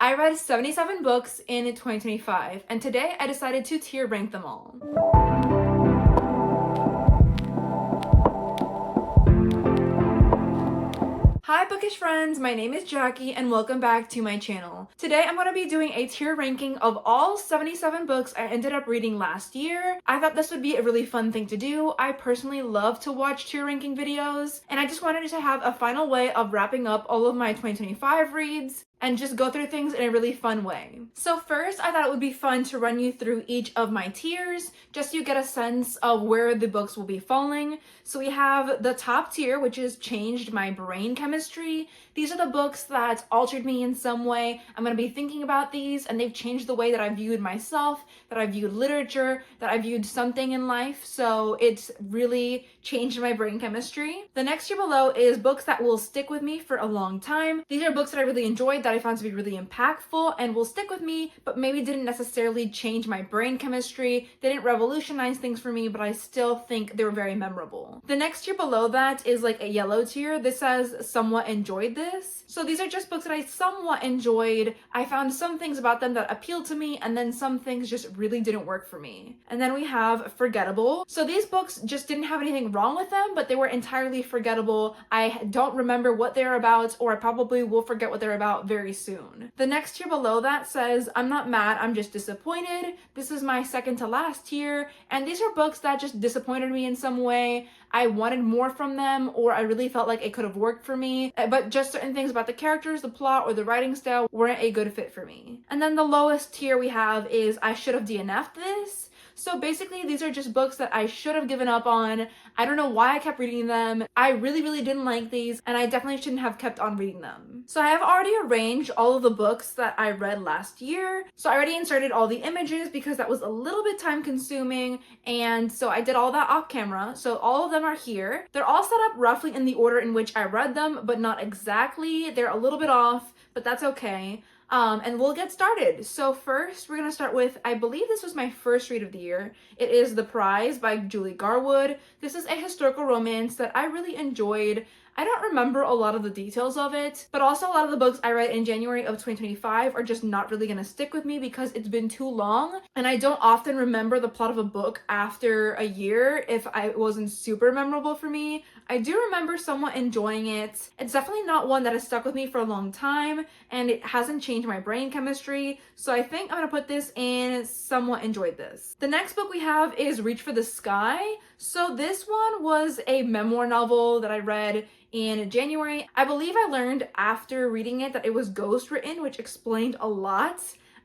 I read 77 books in 2025, and today I decided to tier rank them all. Hi bookish friends, my name is Jackie and welcome back to my channel. Today I'm going to be doing a tier ranking of all 77 books I ended up reading last year. I thought this would be a really fun thing to do. I personally love to watch tier ranking videos, and I just wanted to have a final way of wrapping up all of my 2025 reads and just go through things in a really fun way. So first, I thought it would be fun to run you through each of my tiers, just so you get a sense of where the books will be falling. So we have the top tier, which is Changed My Brain Chemistry. These are the books that altered me in some way. I'm gonna be thinking about these, and they've changed the way that I viewed myself, that I viewed literature, that I viewed something in life. So it's really changed my brain chemistry. The next tier below is books that will stick with me for a long time. These are books that I really enjoyed, that I found to be really impactful and will stick with me, but maybe didn't necessarily change my brain chemistry. They didn't revolutionize things for me, but I still think they were very memorable. The next tier below that is like a yellow tier. This says somewhat enjoyed this. So these are just books that I somewhat enjoyed. I found some things about them that appealed to me, and then some things just really didn't work for me. And then we have forgettable. So these books just didn't have anything wrong with them, but they were entirely forgettable. I don't remember what they're about, or I probably will forget what they're about very soon. The next tier below that says I'm not mad, I'm just disappointed. This is my second to last tier, and these are books that just disappointed me in some way. I wanted more from them, or I really felt like it could have worked for me, but just certain things about the characters, the plot, or the writing style weren't a good fit for me. And then the lowest tier we have is I should have DNF'd this. So basically, these are just books that I should have given up on. I don't know why I kept reading them. I really didn't like these, and I definitely shouldn't have kept on reading them. So I have already arranged all of the books that I read last year. So I already inserted all the images because that was a little bit time consuming, and so I did all that off camera. So all of them are here. They're all set up roughly in the order in which I read them, but not exactly. They're a little bit off, but that's okay. And we'll get started. So first, we're gonna start with, I believe this was my first read of the year. It is The Prize by Julie Garwood. This is a historical romance that I really enjoyed. I don't remember a lot of the details of it, but also a lot of the books I read in January of 2025 are just not really gonna stick with me because it's been too long, and I don't often remember the plot of a book after a year if it wasn't super memorable for me. I do remember somewhat enjoying it. It's definitely not one that has stuck with me for a long time, and it hasn't changed my brain chemistry, so I think I'm gonna put this in somewhat enjoyed this. The next book we have is Reach for the Sky. So this one was a memoir novel that I read in January. I believe I learned after reading it that it was ghostwritten, which explained a lot.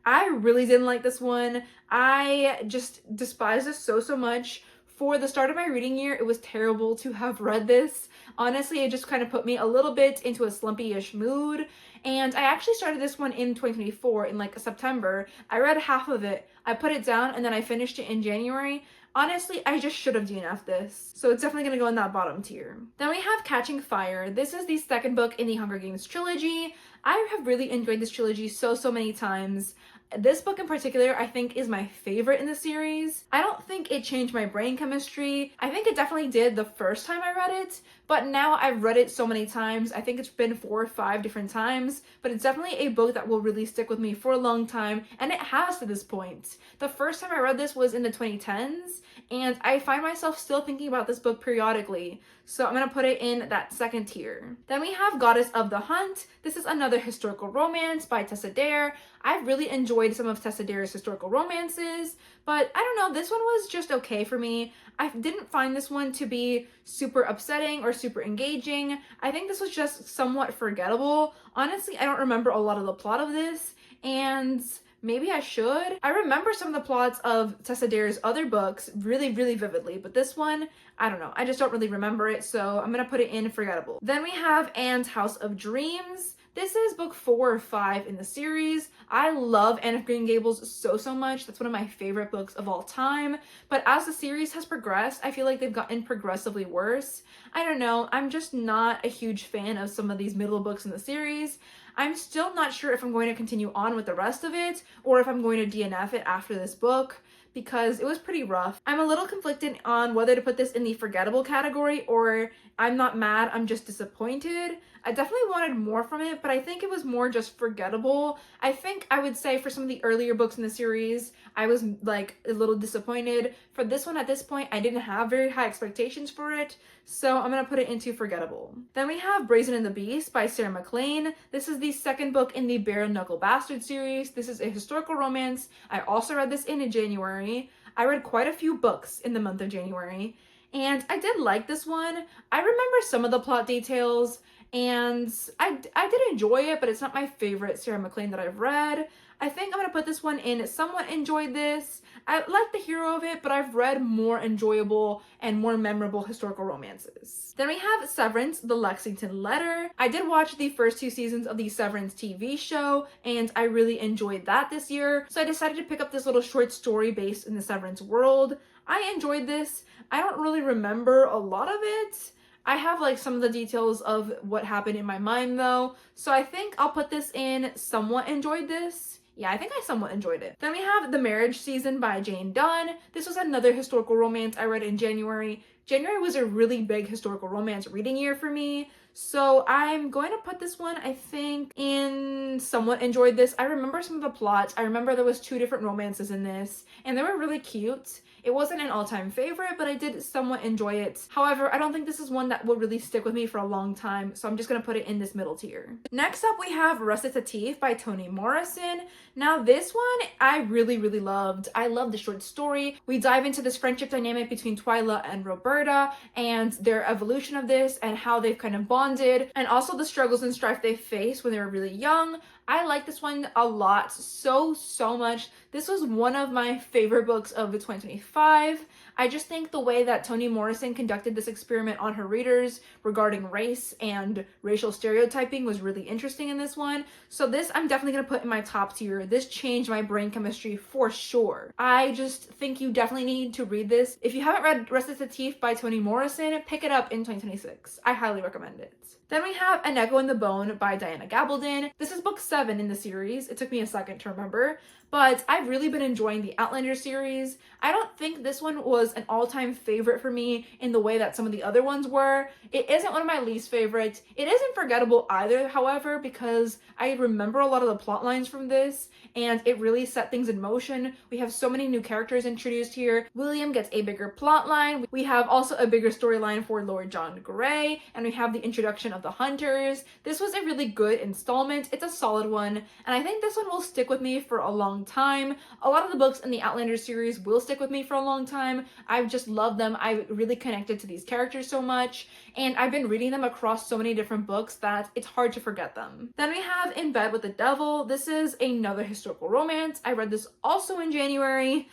I really didn't like this one. I just despise this so much. For the start of my reading year, it was terrible to have read this. Honestly, it just kind of put me a little bit into a slumpy-ish mood. And I actually started this one in 2024 in like September. I read half of it, I put it down, and then I finished it in January. Honestly, I just should have DNF'd this. So it's definitely gonna go in that bottom tier. Then we have Catching Fire. This is the second book in the Hunger Games trilogy. I have really enjoyed this trilogy so many times. This book in particular, I think, is my favorite in the series. I don't think it changed my brain chemistry. I think it definitely did the first time I read it, but now I've read it so many times. I think it's been 4 or 5 different times, but it's definitely a book that will really stick with me for a long time, and it has to this point. The first time I read this was in the 2010s, and I find myself still thinking about this book periodically, so I'm gonna put it in that second tier. Then we have Goddess of the Hunt. This is another historical romance by Tessa Dare. I've really enjoyed some of Tessa Dare's historical romances, but I don't know, this one was just okay for me. I didn't find this one to be super upsetting or super engaging. I think this was just somewhat forgettable. Honestly, I don't remember a lot of the plot of this, and maybe I should. I remember some of the plots of Tessa Dare's other books really vividly, but this one, I don't know. I just don't really remember it, so I'm gonna put it in forgettable. Then we have Anne's House of Dreams. This is book 4 or 5 in the series. I love Anne of Green Gables so much. That's one of my favorite books of all time. But as the series has progressed, I feel like they've gotten progressively worse. I don't know. I'm just not a huge fan of some of these middle books in the series. I'm still not sure if I'm going to continue on with the rest of it or if I'm going to DNF it after this book. because it was pretty rough. I'm a little conflicted on whether to put this in the forgettable category or I'm not mad, I'm just disappointed. I definitely wanted more from it, but I think it was more just forgettable. I think I would say for some of the earlier books in the series, I was like a little disappointed. For this one at this point, I didn't have very high expectations for it, so I'm gonna put it into forgettable. Then we have Brazen and the Beast by Sarah MacLean. This is the second book in the Bare Knuckle Bastard series. This is a historical romance. I also read this in January. I read quite a few books in the month of January, and I did like this one. I remember some of the plot details, and I did enjoy it, but it's not my favorite Sarah MacLean that I've read. I think I'm gonna put this one in somewhat enjoyed this. I like the hero of it, but I've read more enjoyable and more memorable historical romances. Then we have Severance, The Lexington Letter. I did watch the first 2 seasons of the Severance TV show, and I really enjoyed that this year, so I decided to pick up this little short story based in the Severance world. I enjoyed this. I don't really remember a lot of it. I have like some of the details of what happened in my mind though, so I think I'll put this in somewhat enjoyed this. Yeah, I think I somewhat enjoyed it. Then we have The Marriage Season by Jane Dunn. This was another historical romance I read in January. January was a really big historical romance reading year for me, so I'm going to put this one, I think, in somewhat enjoyed this. I remember some of the plots. I remember there was 2 different romances in this, and they were really cute. It wasn't an all-time favorite, but I did somewhat enjoy it. However, I don't think this is one that will really stick with me for a long time, so I'm just gonna put it in this middle tier. Next up, we have Recitative by Toni Morrison. Now, this one I really loved. I love the short story. We dive into this friendship dynamic between Twyla and Roberta, and their evolution of this, and how they've kind of bonded, and also the struggles and strife they faced when they were really young. I like this one a lot, so much. This was one of my favorite books of the 2025. I just think the way that Toni Morrison conducted this experiment on her readers regarding race and racial stereotyping was really interesting in this one. So this I'm definitely going to put in my top tier. This changed my brain chemistry for sure. I just think you definitely need to read this. If you haven't read Recitative by Toni Morrison, pick it up in 2026. I highly recommend it. Then we have An Echo in the Bone by Diana Gabaldon. This is book 7 in the series. It took me a second to remember, but I've really been enjoying the Outlander series. I don't think this one was an all-time favorite for me in the way that some of the other ones were. It isn't one of my least favorites. It isn't forgettable either, however, because I remember a lot of the plot lines from this, and it really set things in motion. We have so many new characters introduced here. William gets a bigger plot line. We have also a bigger storyline for Lord John Grey, and we have the introduction of the Hunters. This was a really good installment. It's a solid one, and I think this one will stick with me for a long time. A lot of the books in the Outlander series will stick with me for a long time. I just love them. I really connected to these characters so much, and I've been reading them across so many different books that it's hard to forget them. Then we have In Bed with the Devil. This is another historical romance. I read this also in January.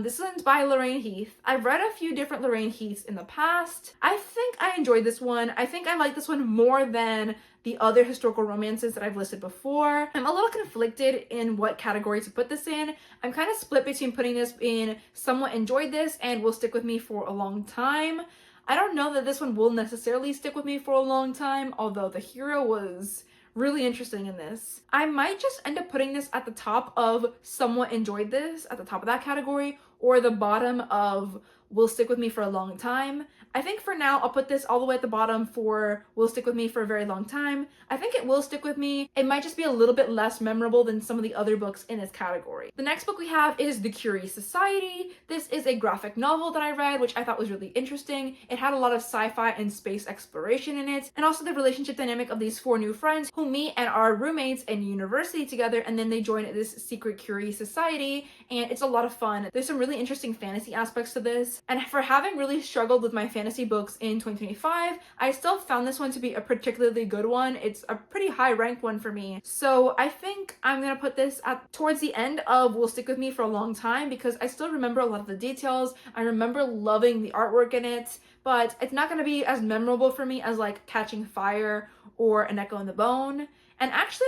This one's by Lorraine Heath. I've read a few different Lorraine Heaths in the past. I think I enjoyed this one. I think I like this one more than the other historical romances that I've listed before. I'm a little conflicted in what category to put this in. I'm kind of split between putting this in somewhat enjoyed this and will stick with me for a long time. I don't know that this one will necessarily stick with me for a long time, although the hero was really interesting in this. I might just end up putting this at the top of somewhat enjoyed this, at the top of that category, or the bottom of will stick with me for a long time. I think for now, I'll put this all the way at the bottom for will stick with me for a very long time. I think it will stick with me. It might just be a little bit less memorable than some of the other books in this category. The next book we have is The Curious Society. This is a graphic novel that I read, which I thought was really interesting. It had a lot of sci-fi and space exploration in it, and also the relationship dynamic of these 4 new friends who meet and are roommates in university together, and then they join this secret curious society, and it's a lot of fun. There's some really interesting fantasy aspects to this, and for having really struggled with my fantasy books in 2025, I still found this one to be a particularly good one. It's a pretty high ranked one for me. So I think I'm gonna put this at towards the end of will stick with me for a long time because I still remember a lot of the details. I remember loving the artwork in it, but it's not gonna be as memorable for me as like Catching Fire or An Echo in the Bone. And actually,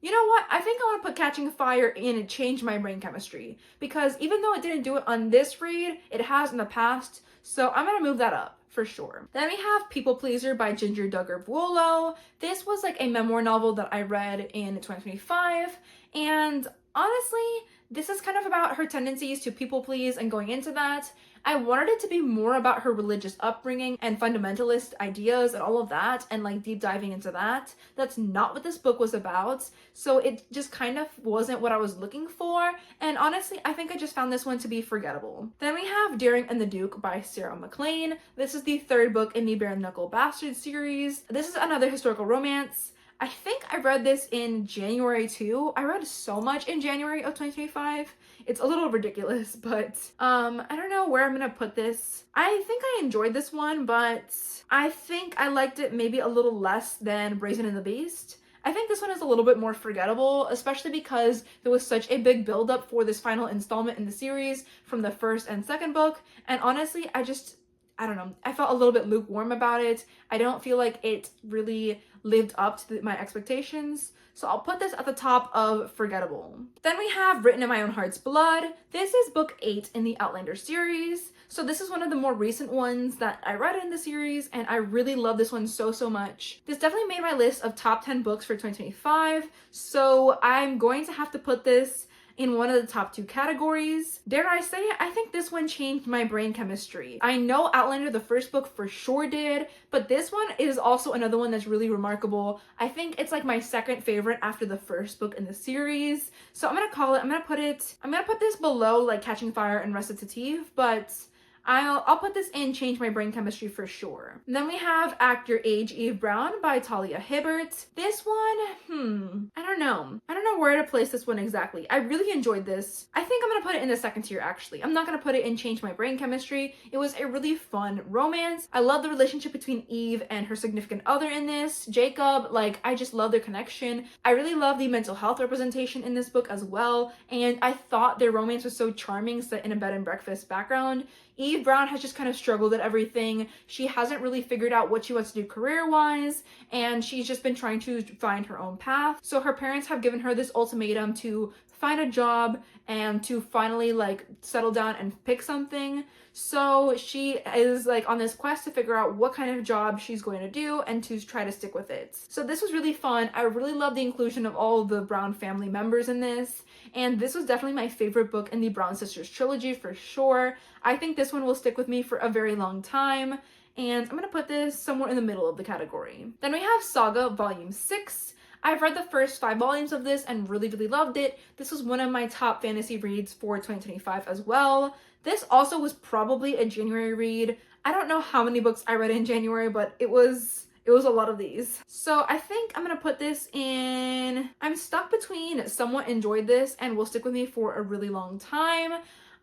you know what? I think I want to put Catching Fire in and change my brain chemistry because even though it didn't do it on this read, it has in the past. So I'm going to move that up for sure. Then we have People Pleaser by Ginger Duggar Buono. This was like a memoir novel that I read in 2025, and Honestly, this is kind of about her tendencies to people please and going into that. I wanted it to be more about her religious upbringing and fundamentalist ideas and all of that, and like deep diving into that. That's not what this book was about, so it just kind of wasn't what I was looking for, and honestly, I think I just found this one to be forgettable. Then we have Daring and the Duke by Sarah MacLean. This is the third book in the Bare Knuckle Bastard series. This is another historical romance. I think I read this in January too. I read so much in January of 2025. It's a little ridiculous, but I don't know where I'm gonna put this. I think I enjoyed this one, but I think I liked it maybe a little less than Brazen and the Beast. I think this one is a little bit more forgettable, especially because there was such a big buildup for this final installment in the series from the first and second book, and honestly, I don't know, I felt a little bit lukewarm about it. I don't feel like it really lived up to my expectations, so I'll put this at the top of forgettable. Then we have Written in My Own Heart's Blood. This is book 8 in the Outlander series, so this is one of the more recent ones that I read in the series, and I really love this one so much. This definitely made my list of top 10 books for 2025, so I'm going to have to put this in one of the top 2 categories. Dare I say it, I think this one changed my brain chemistry. I know Outlander, the first book, for sure did, but this one is also another one that's really remarkable. I think it's like my second favorite after the first book in the series. So I'm gonna put this below like Catching Fire and Recitative, but I'll put this in Change My Brain Chemistry for sure. And then we have Act Your Age, Eve Brown by Talia Hibbert. This one, I don't know where to place this one exactly. I really enjoyed this. I think I'm gonna put it in the second tier actually. I'm not gonna put it in Change My Brain Chemistry. It was a really fun romance. I love the relationship between Eve and her significant other in this, Jacob. Like, I just love their connection. I really love the mental health representation in this book as well, and I thought their romance was so charming, set in a bed and breakfast background. Eve Brown has just kind of struggled at everything. She hasn't really figured out what she wants to do career-wise, and she's just been trying to find her own path. So her parents have given her this ultimatum to find a job and to finally like settle down and pick something. So she is like on this quest to figure out what kind of job she's going to do and to try to stick with it. So this was really fun. I really love the inclusion of all the Brown family members in this, and this was definitely my favorite book in the Brown Sisters trilogy for sure. I think this one will stick with me for a very long time, and I'm gonna put this somewhere in the middle of the category. Then we have Saga Volume 6. I've read the first 5 volumes of this and really loved it. This was one of my top fantasy reads for 2025 as well. This also was probably a January read. I don't know how many books I read in January, but it was a lot of these. So I think I'm gonna put this in, I'm stuck between Somewhat Enjoyed This and Will Stick With Me for a Really Long Time.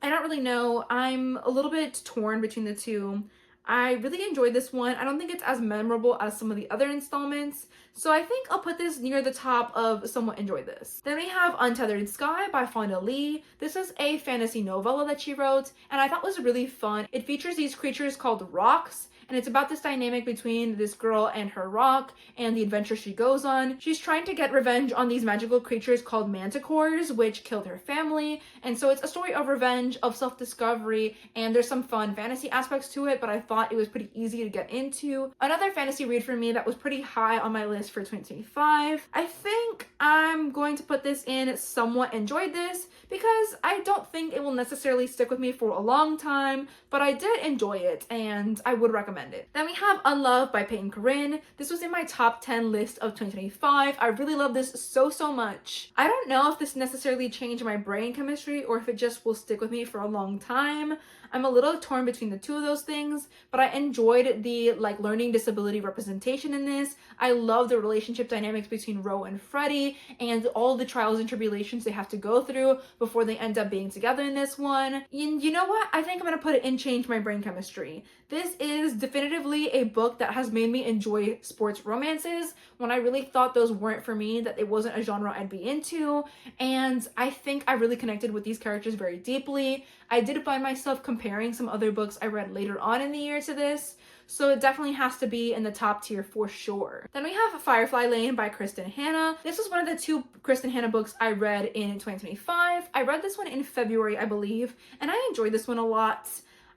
I don't really know. I'm a little bit torn between the two. I really enjoyed this one. I don't think it's as memorable as some of the other installments, so I think I'll put this near the top of Somewhat Enjoyed This. Then we have Untethered Sky by Fonda Lee. This is a fantasy novella that she wrote, and I thought was really fun. It features these creatures called rocks, and it's about this dynamic between this girl and her rock and the adventure she goes on. She's trying to get revenge on these magical creatures called manticores, which killed her family, and so it's a story of revenge, of self-discovery, and there's some fun fantasy aspects to it, but I thought it was pretty easy to get into. Another fantasy read for me that was pretty high on my list for 2025. I think I'm going to put this in Somewhat Enjoyed This, because I don't think it will necessarily stick with me for a long time, but I did enjoy it and I would recommend it. Then we have Unloved by Peyton Corinne. This was in my top 10 list of 2025. I really love this so much. I don't know if this necessarily changed my brain chemistry or if it just will stick with me for a long time. I'm a little torn between the two of those things, but I enjoyed the like learning disability representation in this. I love the relationship dynamics between Ro and Freddie and all the trials and tribulations they have to go through before they end up being together in this one. And you know what? I think I'm gonna put it in Change My Brain Chemistry. This is definitively a book that has made me enjoy sports romances when I really thought those weren't for me, that it wasn't a genre I'd be into, and I think I really connected with these characters very deeply. I did find myself comparing some other books I read later on in the year to this, so it definitely has to be in the top tier for sure. Then we have Firefly Lane by Kristen Hanna. This was one of the 2 Kristen Hanna books I read in 2025. I read this one in February, I believe, and I enjoyed this one a lot.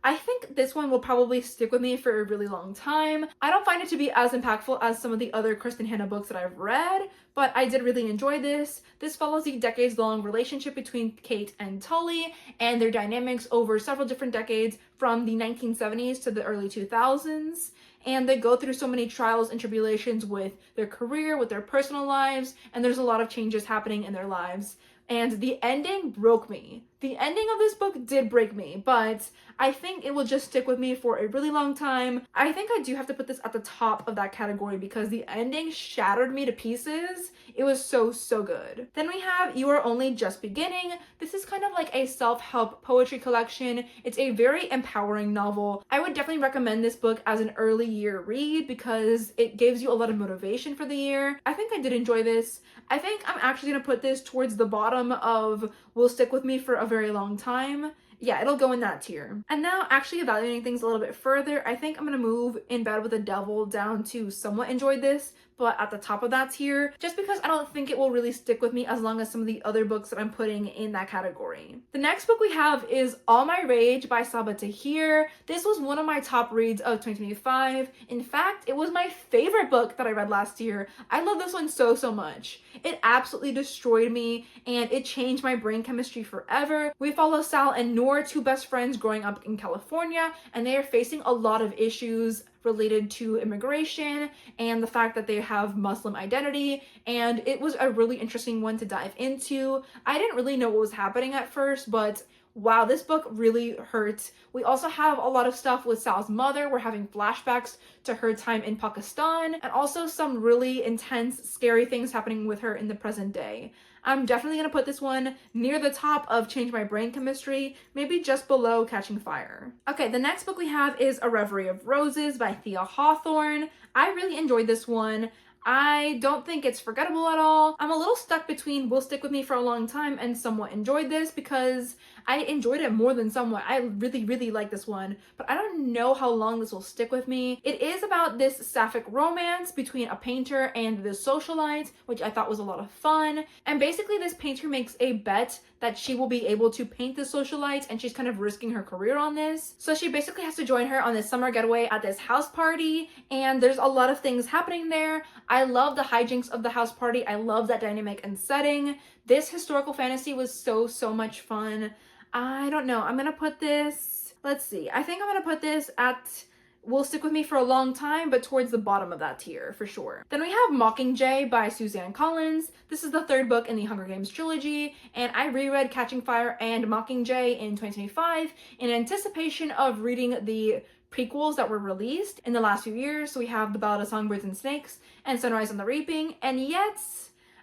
I think this one will probably stick with me for a really long time. I don't find it to be as impactful as some of the other Kristen Hanna books that I've read, but I did really enjoy this. This follows the decades-long relationship between Kate and Tully and their dynamics over several different decades from the 1970s to the early 2000s. And they go through so many trials and tribulations with their career, with their personal lives, and there's a lot of changes happening in their lives. And the ending broke me. The ending of this book did break me, but I think it will just stick with me for a really long time. I think I do have to put this at the top of that category because the ending shattered me to pieces. It was so, so good. Then we have You Are Only Just Beginning. This is kind of like a self-help poetry collection. It's a very empowering novel. I would definitely recommend this book as an early year read because it gives you a lot of motivation for the year. I think I did enjoy this. I think I'm actually going to put this towards the bottom of will stick with me for a very long time. Yeah, it'll go in that tier. And now, actually evaluating things a little bit further, I think I'm gonna move In Bed with the Devil down to somewhat enjoyed this, but at the top of that tier, just because I don't think it will really stick with me as long as some of the other books that I'm putting in that category. The next book we have is All My Rage by Sabaa Tahir. This was one of my top reads of 2025. In fact, it was my favorite book that I read last year. I love this one so, so much. It absolutely destroyed me and it changed my brain chemistry forever. We follow Sal and Noor, two best friends growing up in California, and they are facing a lot of issues related to immigration and the fact that they have Muslim identity, and it was a really interesting one to dive into. I didn't really know what was happening at first, but wow, this book really hurt. We also have a lot of stuff with Sal's mother. We're having flashbacks to her time in Pakistan, and also some really intense, scary things happening with her in the present day. I'm definitely going to put this one near the top of Change My Brain Chemistry, maybe just below Catching Fire. Okay, the next book we have is A Reverie of Roses by Thea Hawthorne. I really enjoyed this one. I don't think it's forgettable at all. I'm a little stuck between will stick with me for a long time and somewhat enjoyed this because I enjoyed it more than somewhat. I really, really like this one, but I don't know how long this will stick with me. It is about this sapphic romance between a painter and the socialite, which I thought was a lot of fun. And basically this painter makes a bet that she will be able to paint the socialite, and she's kind of risking her career on this. So she basically has to join her on this summer getaway at this house party, and there's a lot of things happening there. I love the hijinks of the house party. I love that dynamic and setting. This historical fantasy was so, so much fun. I don't know. I'm gonna put this, let's see. I think I'm gonna put this at will stick with me for a long time, but towards the bottom of that tier for sure. Then we have Mockingjay by Suzanne Collins. This is the third book in the Hunger Games trilogy, and I reread Catching Fire and Mockingjay in 2025 in anticipation of reading the prequels that were released in the last few years. So we have The Ballad of Songbirds and Snakes and Sunrise on the Reaping, and yet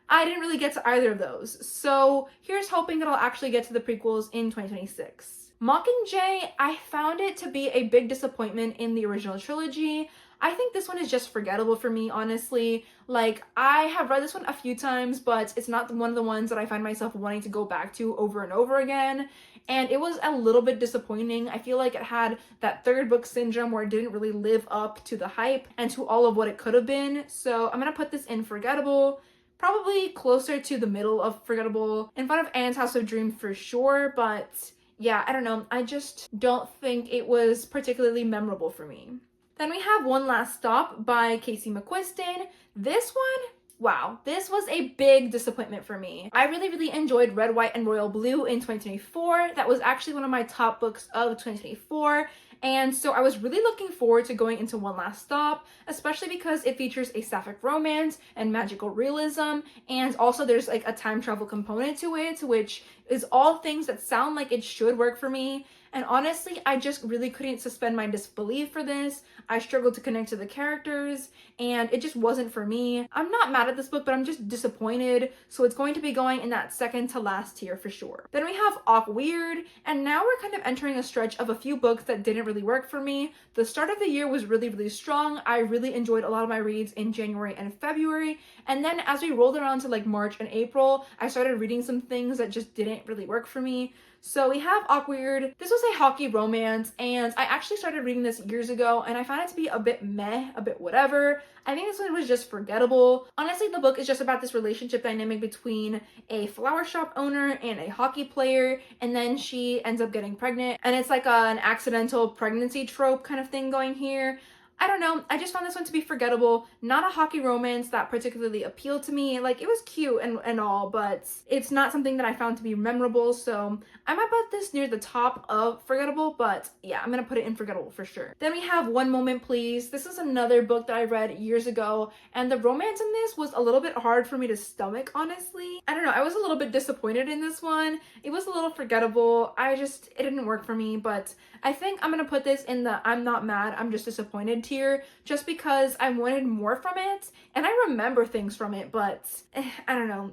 I didn't really get to either of those. So here's hoping that I'll actually get to the prequels in 2026. Mockingjay, I found it to be a big disappointment in the original trilogy. I think this one is just forgettable for me, honestly. Like, I have read this one a few times, but it's not one of the ones that I find myself wanting to go back to over and over again. And it was a little bit disappointing. I feel like it had that third book syndrome where it didn't really live up to the hype and to all of what it could have been. So I'm gonna put this in forgettable. Probably closer to the middle of forgettable, in front of Anne's House of Dreams for sure, but yeah, I don't know. I just don't think it was particularly memorable for me. Then we have One Last Stop by Casey McQuiston. This one, wow, this was a big disappointment for me. I really, really enjoyed Red, White, and Royal Blue in 2024. That was actually one of my top books of 2024. And so I was really looking forward to going into One Last Stop, especially because it features a sapphic romance and magical realism, and also there's like a time travel component to it, which is all things that sound like it should work for me. And honestly, I just really couldn't suspend my disbelief for this. I struggled to connect to the characters, and it just wasn't for me. I'm not mad at this book, but I'm just disappointed, so it's going to be going in that second to last tier for sure. Then we have Awkward, and now we're kind of entering a stretch of a few books that didn't really work for me. The start of the year was really, really strong. I really enjoyed a lot of my reads in January and February, and then as we rolled around to like March and April, I started reading some things that just didn't really work for me. So we have Awkward. This was a hockey romance, and I actually started reading this years ago, and I found it to be a bit meh, a bit whatever. I think this one was just forgettable. Honestly, the book is just about this relationship dynamic between a flower shop owner and a hockey player, and then she ends up getting pregnant, and it's like an accidental pregnancy trope kind of thing going here. I don't know, I just found this one to be forgettable. Not a hockey romance that particularly appealed to me. Like, it was cute and all, but it's not something that I found to be memorable, so I might put this near the top of forgettable, but yeah, I'm gonna put it in forgettable for sure. Then we have One Moment Please. This is another book that I read years ago, and the romance in this was a little bit hard for me to stomach, honestly. I don't know, I was a little bit disappointed in this one. It was a little forgettable. It didn't work for me, but I think I'm gonna put this in the I'm not mad, I'm just disappointed tier, just because I wanted more from it, and I remember things from it, but I don't know,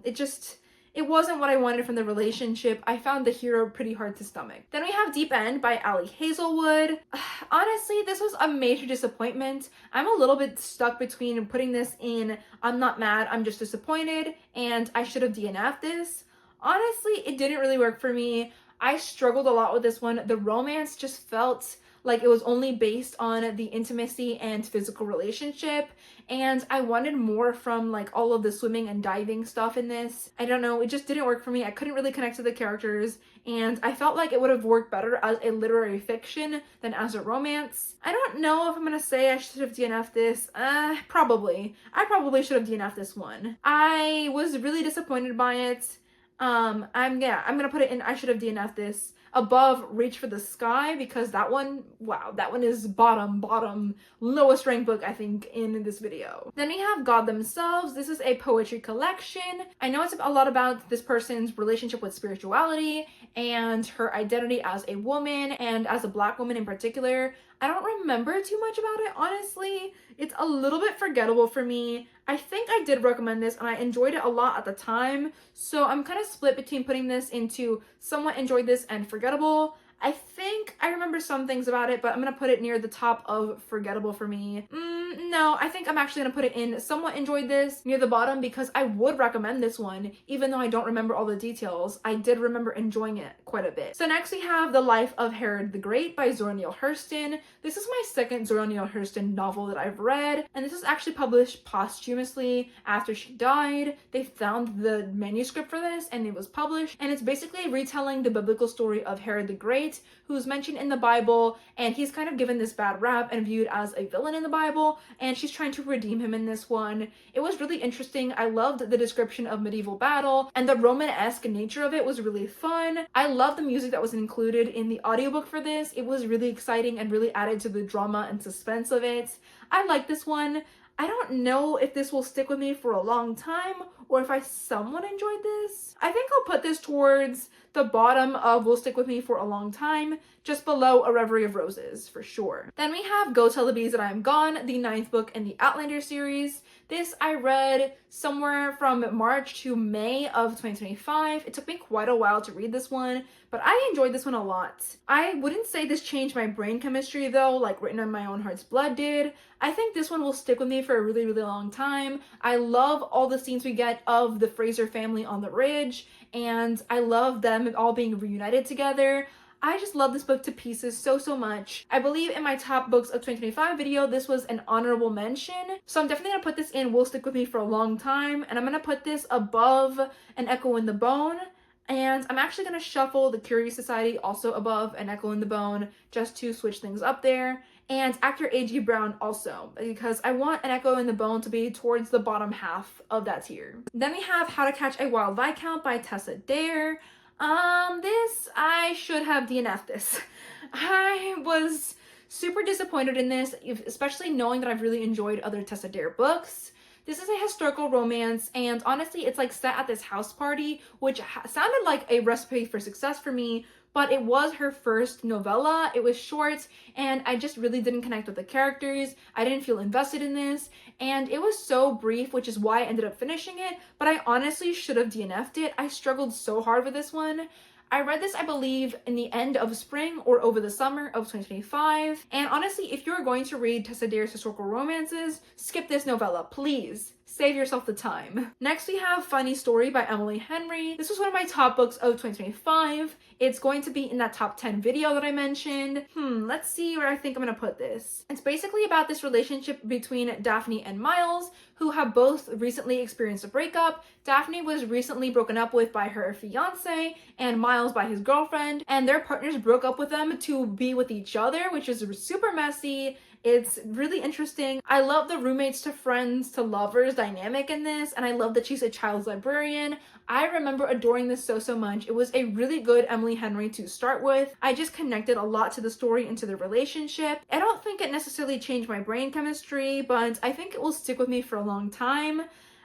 it wasn't what I wanted from the relationship. I found the hero pretty hard to stomach. Then we have Deep End by Ali Hazelwood. Honestly, this was a major disappointment. I'm a little bit stuck between putting this in I'm not mad, I'm just disappointed, and I should have DNF'd this. Honestly, it didn't really work for me. I struggled a lot with this one. The romance just felt like it was only based on the intimacy and physical relationship, and I wanted more from like all of the swimming and diving stuff in this. I don't know, it just didn't work for me. I couldn't really connect to the characters, and I felt like it would have worked better as a literary fiction than as a romance. I don't know if I'm gonna say I should have DNF'd this. Probably. I probably should have DNF'd this one. I was really disappointed by it. I'm gonna put it in I should have DNF'd this above Reach for the Sky, because that one, wow, that one is bottom lowest ranked book I think in this video. Then we have God Themselves. This is a poetry collection. I know it's a lot about this person's relationship with spirituality and her identity as a woman and as a Black woman in particular. I don't remember too much about it, honestly. It's a little bit forgettable for me. I think I did recommend this and I enjoyed it a lot at the time, so I'm kind of split between putting this into somewhat enjoyed this and forgettable. I think I remember some things about it, but I'm gonna put it near the top of forgettable for me. No, I think I'm actually gonna put it in somewhat enjoyed this near the bottom, because I would recommend this one, even though I don't remember all the details. I did remember enjoying it quite a bit. So next we have The Life of Herod the Great by Zora Neale Hurston. This is my second Zora Neale Hurston novel that I've read, and this was actually published posthumously after she died. They found the manuscript for this and it was published, and it's basically retelling the biblical story of Herod the Great, who's mentioned in the Bible, and he's kind of given this bad rap and viewed as a villain in the Bible, and she's trying to redeem him in this one. It was really interesting. I loved the description of medieval battle, and the Roman-esque nature of it was really fun. I loved the music that was included in the audiobook for this. It was really exciting and really added to the drama and suspense of it. I like this one. I don't know if this will stick with me for a long time or if I somewhat enjoyed this. I think I'll put this towards the bottom of will stick with me for a long time, just below A Reverie of Roses for sure. Then we have Go Tell the Bees That I Am Gone, the 9th book in the Outlander series. This I read somewhere from March to May of 2025. It took me quite a while to read this one, but I enjoyed this one a lot. I wouldn't say this changed my brain chemistry though, like Written on My Own Heart's Blood did. I think this one will stick with me for a really long time. I love all the scenes we get of the Fraser family on the ridge, and I love them all being reunited together. I just love this book to pieces so much. I believe in my top books of 2025 video, this was an honorable mention. So I'm definitely gonna put this in will stick with me for a long time, and I'm gonna put this above An Echo in the Bone. And I'm actually gonna shuffle The Curious Society also above An Echo in the Bone, just to switch things up there. And Actor A.G. Brown also, because I want An Echo in the Bone to be towards the bottom half of that tier. Then we have How to Catch a Wild Viscount by Tessa Dare. This, I should have DNF'd this. I was super disappointed in this, especially knowing that I've really enjoyed other Tessa Dare books. This is a historical romance, and honestly, it's like set at this house party, which sounded like a recipe for success for me, but it was her first novella. It was short, and I just really didn't connect with the characters. I didn't feel invested in this, and it was so brief, which is why I ended up finishing it, but I honestly should have DNF'd it. I struggled so hard with this one. I read this, I believe, in the end of spring or over the summer of 2025. And honestly, if you're going to read Tessa Dare's historical romances, skip this novella, please. Save yourself the time. Next, we have Funny Story by Emily Henry. This was one of my top books of 2025. It's going to be in that top 10 video that I mentioned. Let's see where I think I'm gonna put this. It's basically about this relationship between Daphne and Miles, who have both recently experienced a breakup. Daphne was recently broken up with by her fiance, and Miles by his girlfriend, and their partners broke up with them to be with each other, which is super messy. It's really interesting. I love the roommates to friends to lovers dynamic in this, and I love that she's a child's librarian. I remember adoring this so much. It was a really good Emily Henry to start with. I just connected a lot to the story and to the relationship. I don't think it necessarily changed my brain chemistry, but I think it will stick with me for a long time.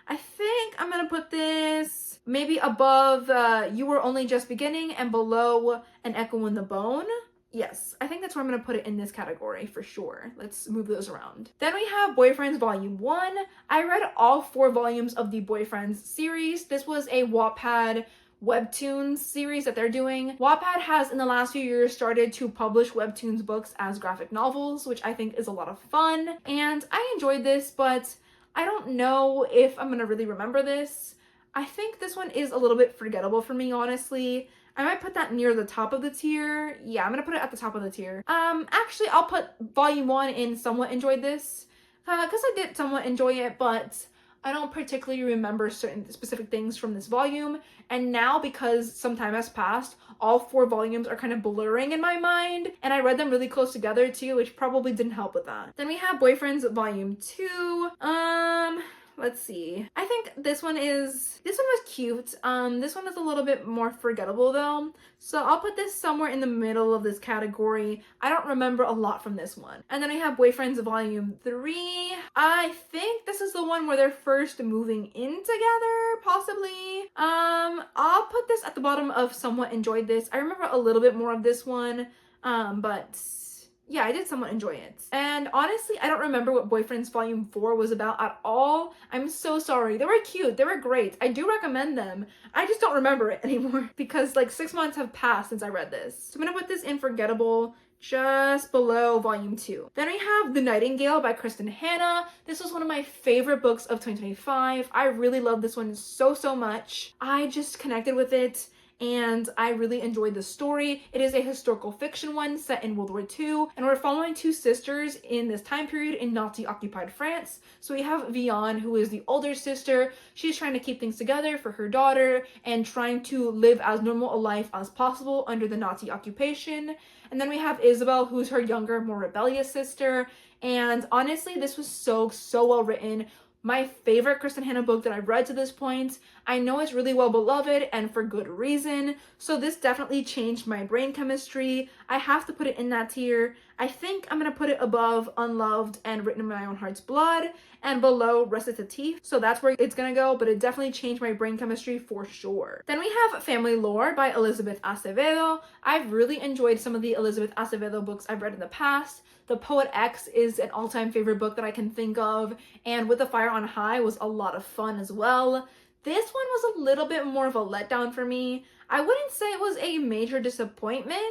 I think I'm gonna put this maybe above You Were Only Just Beginning and below An Echo in the Bone. Yes, I think that's where I'm gonna put it in this category for sure. Let's move those around. Then we have Boyfriends Volume 1. I read all 4 volumes of the Boyfriends series. This was a Wattpad webtoons series that they're doing. Wattpad has in the last few years started to publish webtoons books as graphic novels, which I think is a lot of fun. And I enjoyed this, but I don't know if I'm gonna really remember this. I think this one is a little bit forgettable for me, honestly. I might put that near the top of the tier. Yeah, I'm gonna put it at the top of the tier. Actually, I'll put volume 1 in somewhat enjoyed this. Because I did somewhat enjoy it, but I don't particularly remember certain specific things from this volume. And now, because some time has passed, all 4 volumes are kind of blurring in my mind. And I read them really close together too, which probably didn't help with that. Then we have Boyfriends Volume 2. Let's see. I think this one was cute. This one is a little bit more forgettable though. So I'll put this somewhere in the middle of this category. I don't remember a lot from this one. And then I have Boyfriends Volume 3. I think this is the one where they're first moving in together, possibly. I'll put this at the bottom of somewhat enjoyed this. I remember a little bit more of this one, but yeah, I did somewhat enjoy it. And honestly, I don't remember what Boyfriends Volume 4 was about at all. I'm so sorry. They were cute. They were great. I do recommend them. I just don't remember it anymore because like 6 months have passed since I read this. So I'm gonna put this in forgettable, just below Volume 2. Then we have The Nightingale by Kristen Hanna. This was one of my favorite books of 2025. I really love this one so much. I just connected with it and I really enjoyed the story. It is a historical fiction one set in World War II, and we're following 2 sisters in this time period in Nazi-occupied France. So we have Vianne, who is the older sister. She's trying to keep things together for her daughter and trying to live as normal a life as possible under the Nazi occupation. And then we have Isabel, who's her younger, more rebellious sister. And honestly, this was so well written. My favorite Kristen Hanna book that I've read to this point. I know it's really well beloved and for good reason. So this definitely changed my brain chemistry. I have to put it in that tier. I think I'm gonna put it above Unloved and Written in My Own Heart's Blood and below Recitative. So that's where it's gonna go, but it definitely changed my brain chemistry for sure. Then we have Family Lore by Elizabeth Acevedo. I've really enjoyed some of the Elizabeth Acevedo books I've read in the past. The Poet X is an all-time favorite book that I can think of, and With the Fire on High was a lot of fun as well. This one was a little bit more of a letdown for me. I wouldn't say it was a major disappointment.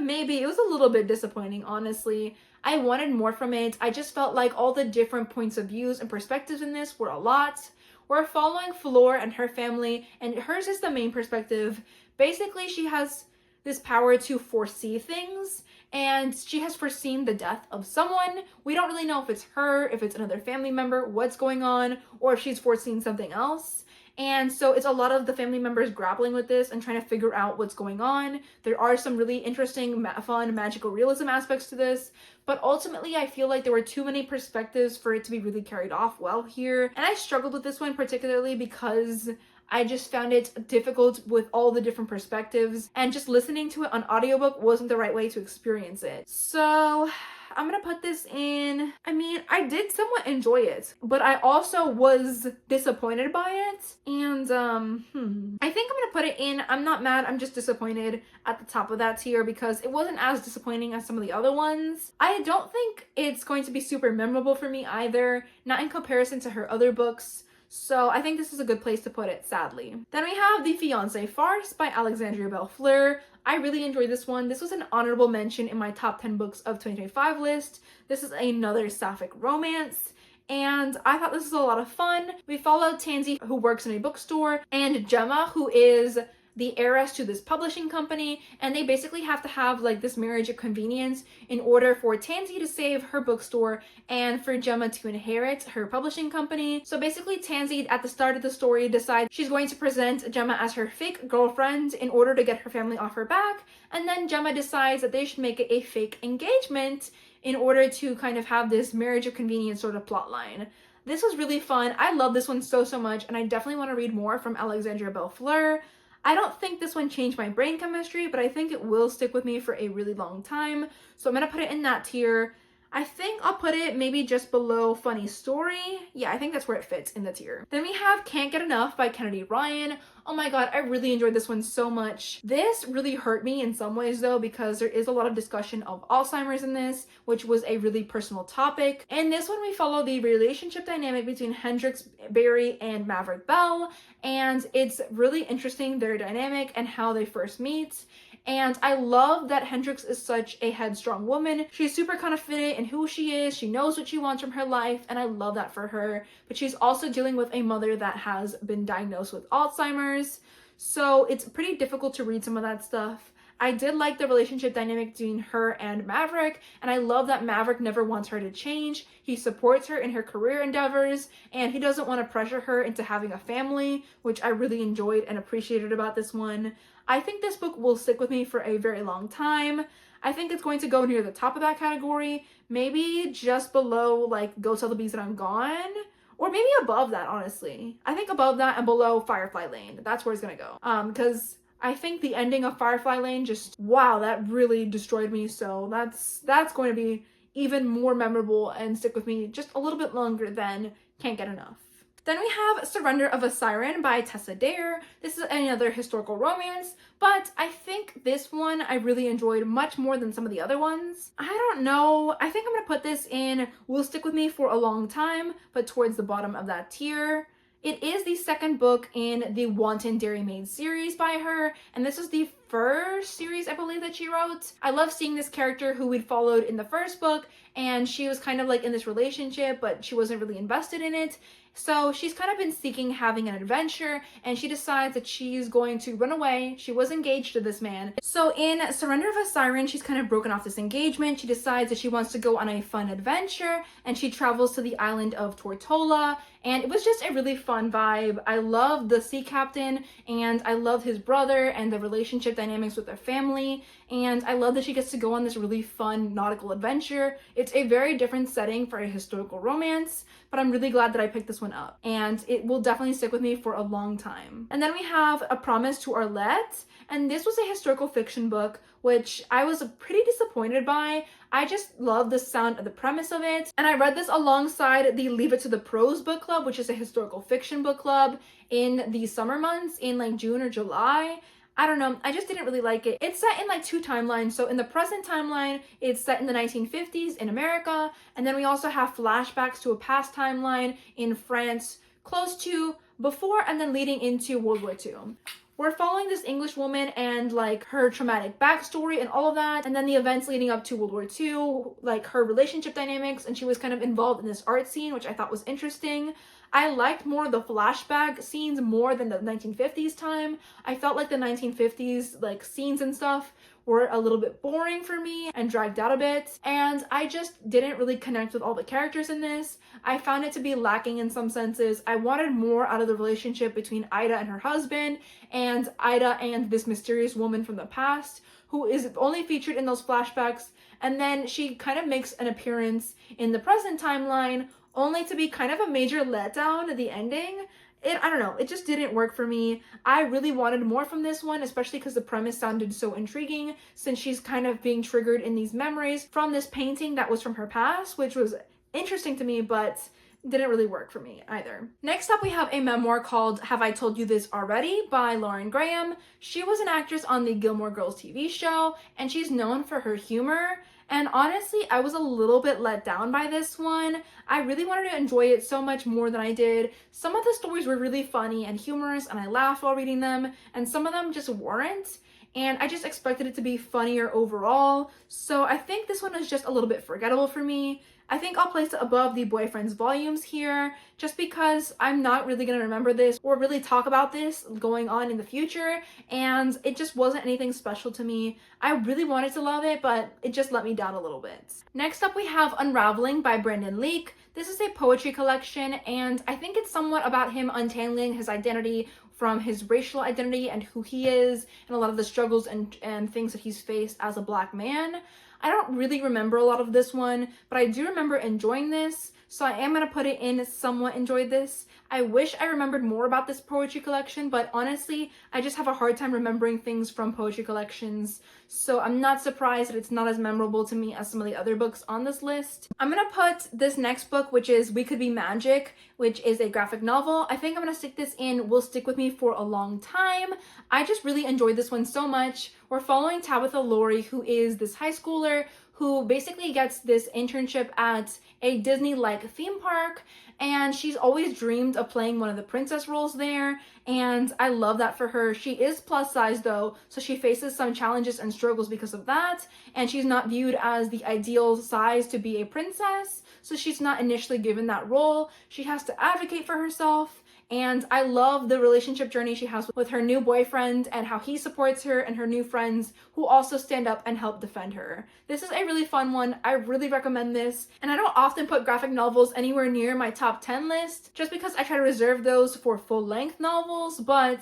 Maybe. It was a little bit disappointing, honestly. I wanted more from it. I just felt like all the different points of views and perspectives in this were a lot. We're following Fleur and her family, and hers is the main perspective. Basically, she has this power to foresee things, and she has foreseen the death of someone. We don't really know if it's her, if it's another family member, what's going on, or if she's foreseen something else. And so it's a lot of the family members grappling with this and trying to figure out what's going on. There are some really interesting, fun, magical realism aspects to this, but ultimately I feel like there were too many perspectives for it to be really carried off well here. And I struggled with this one particularly because I just found it difficult with all the different perspectives, and just listening to it on audiobook wasn't the right way to experience it. So I'm gonna put this in. I mean, I did somewhat enjoy it, but I also was disappointed by it. And I think I'm gonna put it in. I'm not mad, I'm just disappointed at the top of that tier because it wasn't as disappointing as some of the other ones. I don't think it's going to be super memorable for me either, not in comparison to her other books. So I think this is a good place to put it, sadly. Then we have The Fiancé Farce by Alexandria Belle Fleur. I really enjoyed this one. This was an honorable mention in my top 10 books of 2025 list. This is another sapphic romance, and I thought this was a lot of fun. We followed Tansy, who works in a bookstore, and Gemma, who is the heiress to this publishing company, and they basically have to have like this marriage of convenience in order for Tansy to save her bookstore and for Gemma to inherit her publishing company. So basically Tansy at the start of the story decides she's going to present Gemma as her fake girlfriend in order to get her family off her back, and then Gemma decides that they should make it a fake engagement in order to kind of have this marriage of convenience sort of plot line. This was really fun. I love this one so much, and I definitely want to read more from Alexandria Belle Fleur. I don't think this one changed my brain chemistry, but I think it will stick with me for a really long time. So I'm going to put it in that tier. I think I'll put it maybe just below Funny Story. Yeah, I think that's where it fits in the tier. Then we have Can't Get Enough by Kennedy Ryan. Oh my god, I really enjoyed this one so much. This really hurt me in some ways though, because there is a lot of discussion of Alzheimer's in this, which was a really personal topic. In this one, we follow the relationship dynamic between Hendrix Barry and Maverick Bell, and it's really interesting, their dynamic and how they first meet. And I love that Hendrix is such a headstrong woman. She's super confident in who she is. She knows what she wants from her life, and I love that for her. But she's also dealing with a mother that has been diagnosed with Alzheimer's. So it's pretty difficult to read some of that stuff. I did like the relationship dynamic between her and Maverick, and I love that Maverick never wants her to change. He supports her in her career endeavors, and he doesn't want to pressure her into having a family, which I really enjoyed and appreciated about this one. I think this book will stick with me for a very long time. I think it's going to go near the top of that category, maybe just below like Go Tell the Bees That I'm Gone, or maybe above that, honestly. I think above that and below Firefly Lane. That's where it's gonna go. Because I think the ending of Firefly Lane just, wow, that really destroyed me. So that's going to be even more memorable and stick with me just a little bit longer than Can't Get Enough. Then we have Surrender of a Siren by Tessa Dare. This is another historical romance, but I think this one I really enjoyed much more than some of the other ones. I don't know. I think I'm gonna put this in will stick with me for a long time, but towards the bottom of that tier. It is the second book in the Wanton Dairymaid series by her, and this is the first series I believe that she wrote. I love seeing this character who we'd followed in the first book, and she was kind of like in this relationship, but she wasn't really invested in it. So she's kind of been seeking having an adventure, and she decides that she's going to run away. She was engaged to this man. So in Surrender of a Siren, she's kind of broken off this engagement. She decides that she wants to go on a fun adventure, and she travels to the island of Tortola, and it was just a really fun vibe. I loved the sea captain, and I loved his brother and the relationship dynamics with their family, and I love that she gets to go on this really fun nautical adventure. It's a very different setting for a historical romance, but I'm really glad that I picked this one up, and it will definitely stick with me for a long time. And then we have A Promise to Arlette, and this was a historical fiction book, which I was pretty disappointed by. I just love the sound of the premise of it, and I read this alongside the Leave It to the Pros book club, which is a historical fiction book club in the summer months in like June or July. I don't know, I just didn't really like it. It's set in like two timelines. So in the present timeline, it's set in the 1950s in America, and then we also have flashbacks to a past timeline in France close to, before, and then leading into World War II. We're following this English woman and like her traumatic backstory and all of that, and then the events leading up to World War II, like her relationship dynamics, and she was kind of involved in this art scene, which I thought was interesting. I liked more the flashback scenes more than the 1950s time. I felt like the 1950s like scenes and stuff were a little bit boring for me and dragged out a bit, and I just didn't really connect with all the characters in this. I found it to be lacking in some senses. I wanted more out of the relationship between Ida and her husband, and Ida and this mysterious woman from the past who is only featured in those flashbacks, and then she kind of makes an appearance in the present timeline only to be kind of a major letdown at the ending. I don't know, it just didn't work for me. I really wanted more from this one, especially because the premise sounded so intriguing, since she's kind of being triggered in these memories from this painting that was from her past, which was interesting to me, but didn't really work for me either. Next up, we have a memoir called Have I Told You This Already by Lauren Graham. She was an actress on the Gilmore Girls TV show, and she's known for her humor. And honestly, I was a little bit let down by this one. I really wanted to enjoy it so much more than I did. Some of the stories were really funny and humorous, and I laughed while reading them, and some of them just weren't. And I just expected it to be funnier overall. So I think this one is just a little bit forgettable for me. I think I'll place it above the Boyfriend's Volumes here, just because I'm not really going to remember this or really talk about this going on in the future, and it just wasn't anything special to me. I really wanted to love it, but it just let me down a little bit. Next up, we have Unraveling by Brandon Leake. This is a poetry collection, and I think it's somewhat about him untangling his identity from his racial identity and who he is, and a lot of the struggles and things that he's faced as a Black man. I don't really remember a lot of this one, but I do remember enjoying this, so I am going to put it in somewhat enjoyed this. I wish I remembered more about this poetry collection, but honestly, I just have a hard time remembering things from poetry collections, so I'm not surprised that it's not as memorable to me as some of the other books on this list. I'm gonna put this next book, which is We Could Be Magic, which is a graphic novel. I think I'm gonna stick this in Will Stick With Me for a Long Time. I just really enjoyed this one so much. We're following Tabitha Laurie, who is this high schooler who basically gets this internship at a Disney-like theme park, and she's always dreamed of playing one of the princess roles there, and I love that for her. She is plus size though, so she faces some challenges and struggles because of that, and she's not viewed as the ideal size to be a princess, so she's not initially given that role. She has to advocate for herself, and I love the relationship journey she has with her new boyfriend and how he supports her and her new friends who also stand up and help defend her. This is a really fun one. I really recommend this. And I don't often put graphic novels anywhere near my top 10 list just because I try to reserve those for full-length novels, but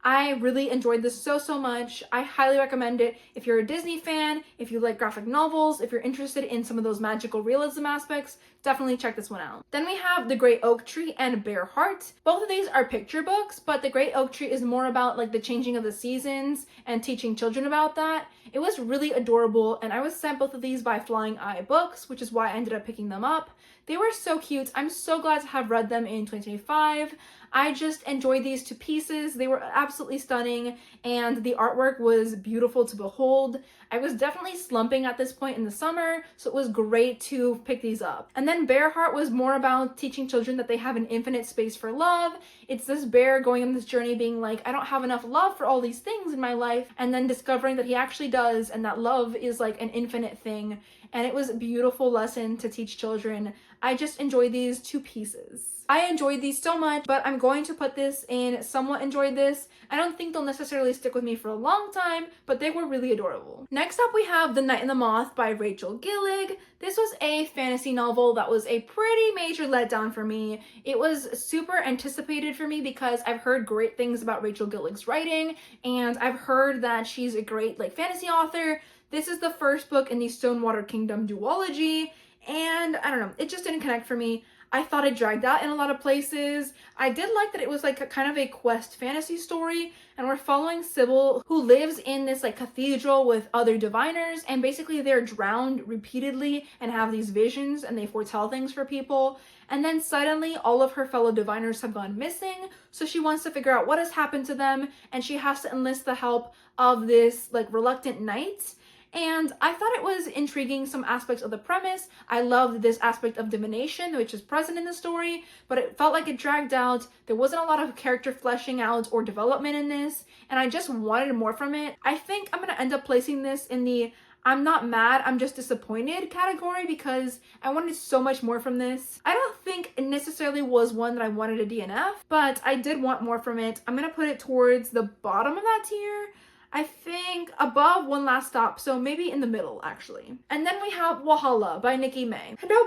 I really enjoyed this so much. I highly recommend it if you're a Disney fan, if you like graphic novels, if you're interested in some of those magical realism aspects, definitely check this one out. Then we have The Great Oak Tree and Bear Heart. Both of these are picture books, but The Great Oak Tree is more about like the changing of the seasons and teaching children about that. It was really adorable, and I was sent both of these by Flying Eye Books, which is why I ended up picking them up. They were so cute. I'm so glad to have read them in 2025. I just enjoyed these to pieces. They were absolutely stunning, and the artwork was beautiful to behold. I was definitely slumping at this point in the summer, so it was great to pick these up. And then Bear Heart was more about teaching children that they have an infinite space for love. It's this bear going on this journey being like, I don't have enough love for all these things in my life, and then discovering that he actually does, and that love is like an infinite thing. And it was a beautiful lesson to teach children. I just enjoyed these to pieces. I enjoyed these so much, but I'm going to put this in somewhat enjoyed this. I don't think they'll necessarily stick with me for a long time, but they were really adorable. Next up, we have The Night and the Moth by Rachel Gillig. This was a fantasy novel that was a pretty major letdown for me. It was super anticipated for me because I've heard great things about Rachel Gillig's writing, and I've heard that she's a great like fantasy author. This is the first book in the Stonewater Kingdom duology, and I don't know, it just didn't connect for me. I thought it dragged out in a lot of places. I did like that it was like a kind of a quest fantasy story, and we're following Sybil, who lives in this like cathedral with other diviners, and basically they're drowned repeatedly and have these visions and they foretell things for people. And then suddenly all of her fellow diviners have gone missing, so she wants to figure out what has happened to them, and she has to enlist the help of this like reluctant knight. And I thought it was intriguing, some aspects of the premise. I loved this aspect of divination, which is present in the story, but it felt like it dragged out. There wasn't a lot of character fleshing out or development in this, and I just wanted more from it. I think I'm gonna end up placing this in the I'm not mad, I'm just disappointed category because I wanted so much more from this. I don't think it necessarily was one that I wanted a DNF, but I did want more from it. I'm gonna put it towards the bottom of that tier. I think above One Last Stop, so maybe in the middle, actually. And then we have Walhalla by Nikki May. And oh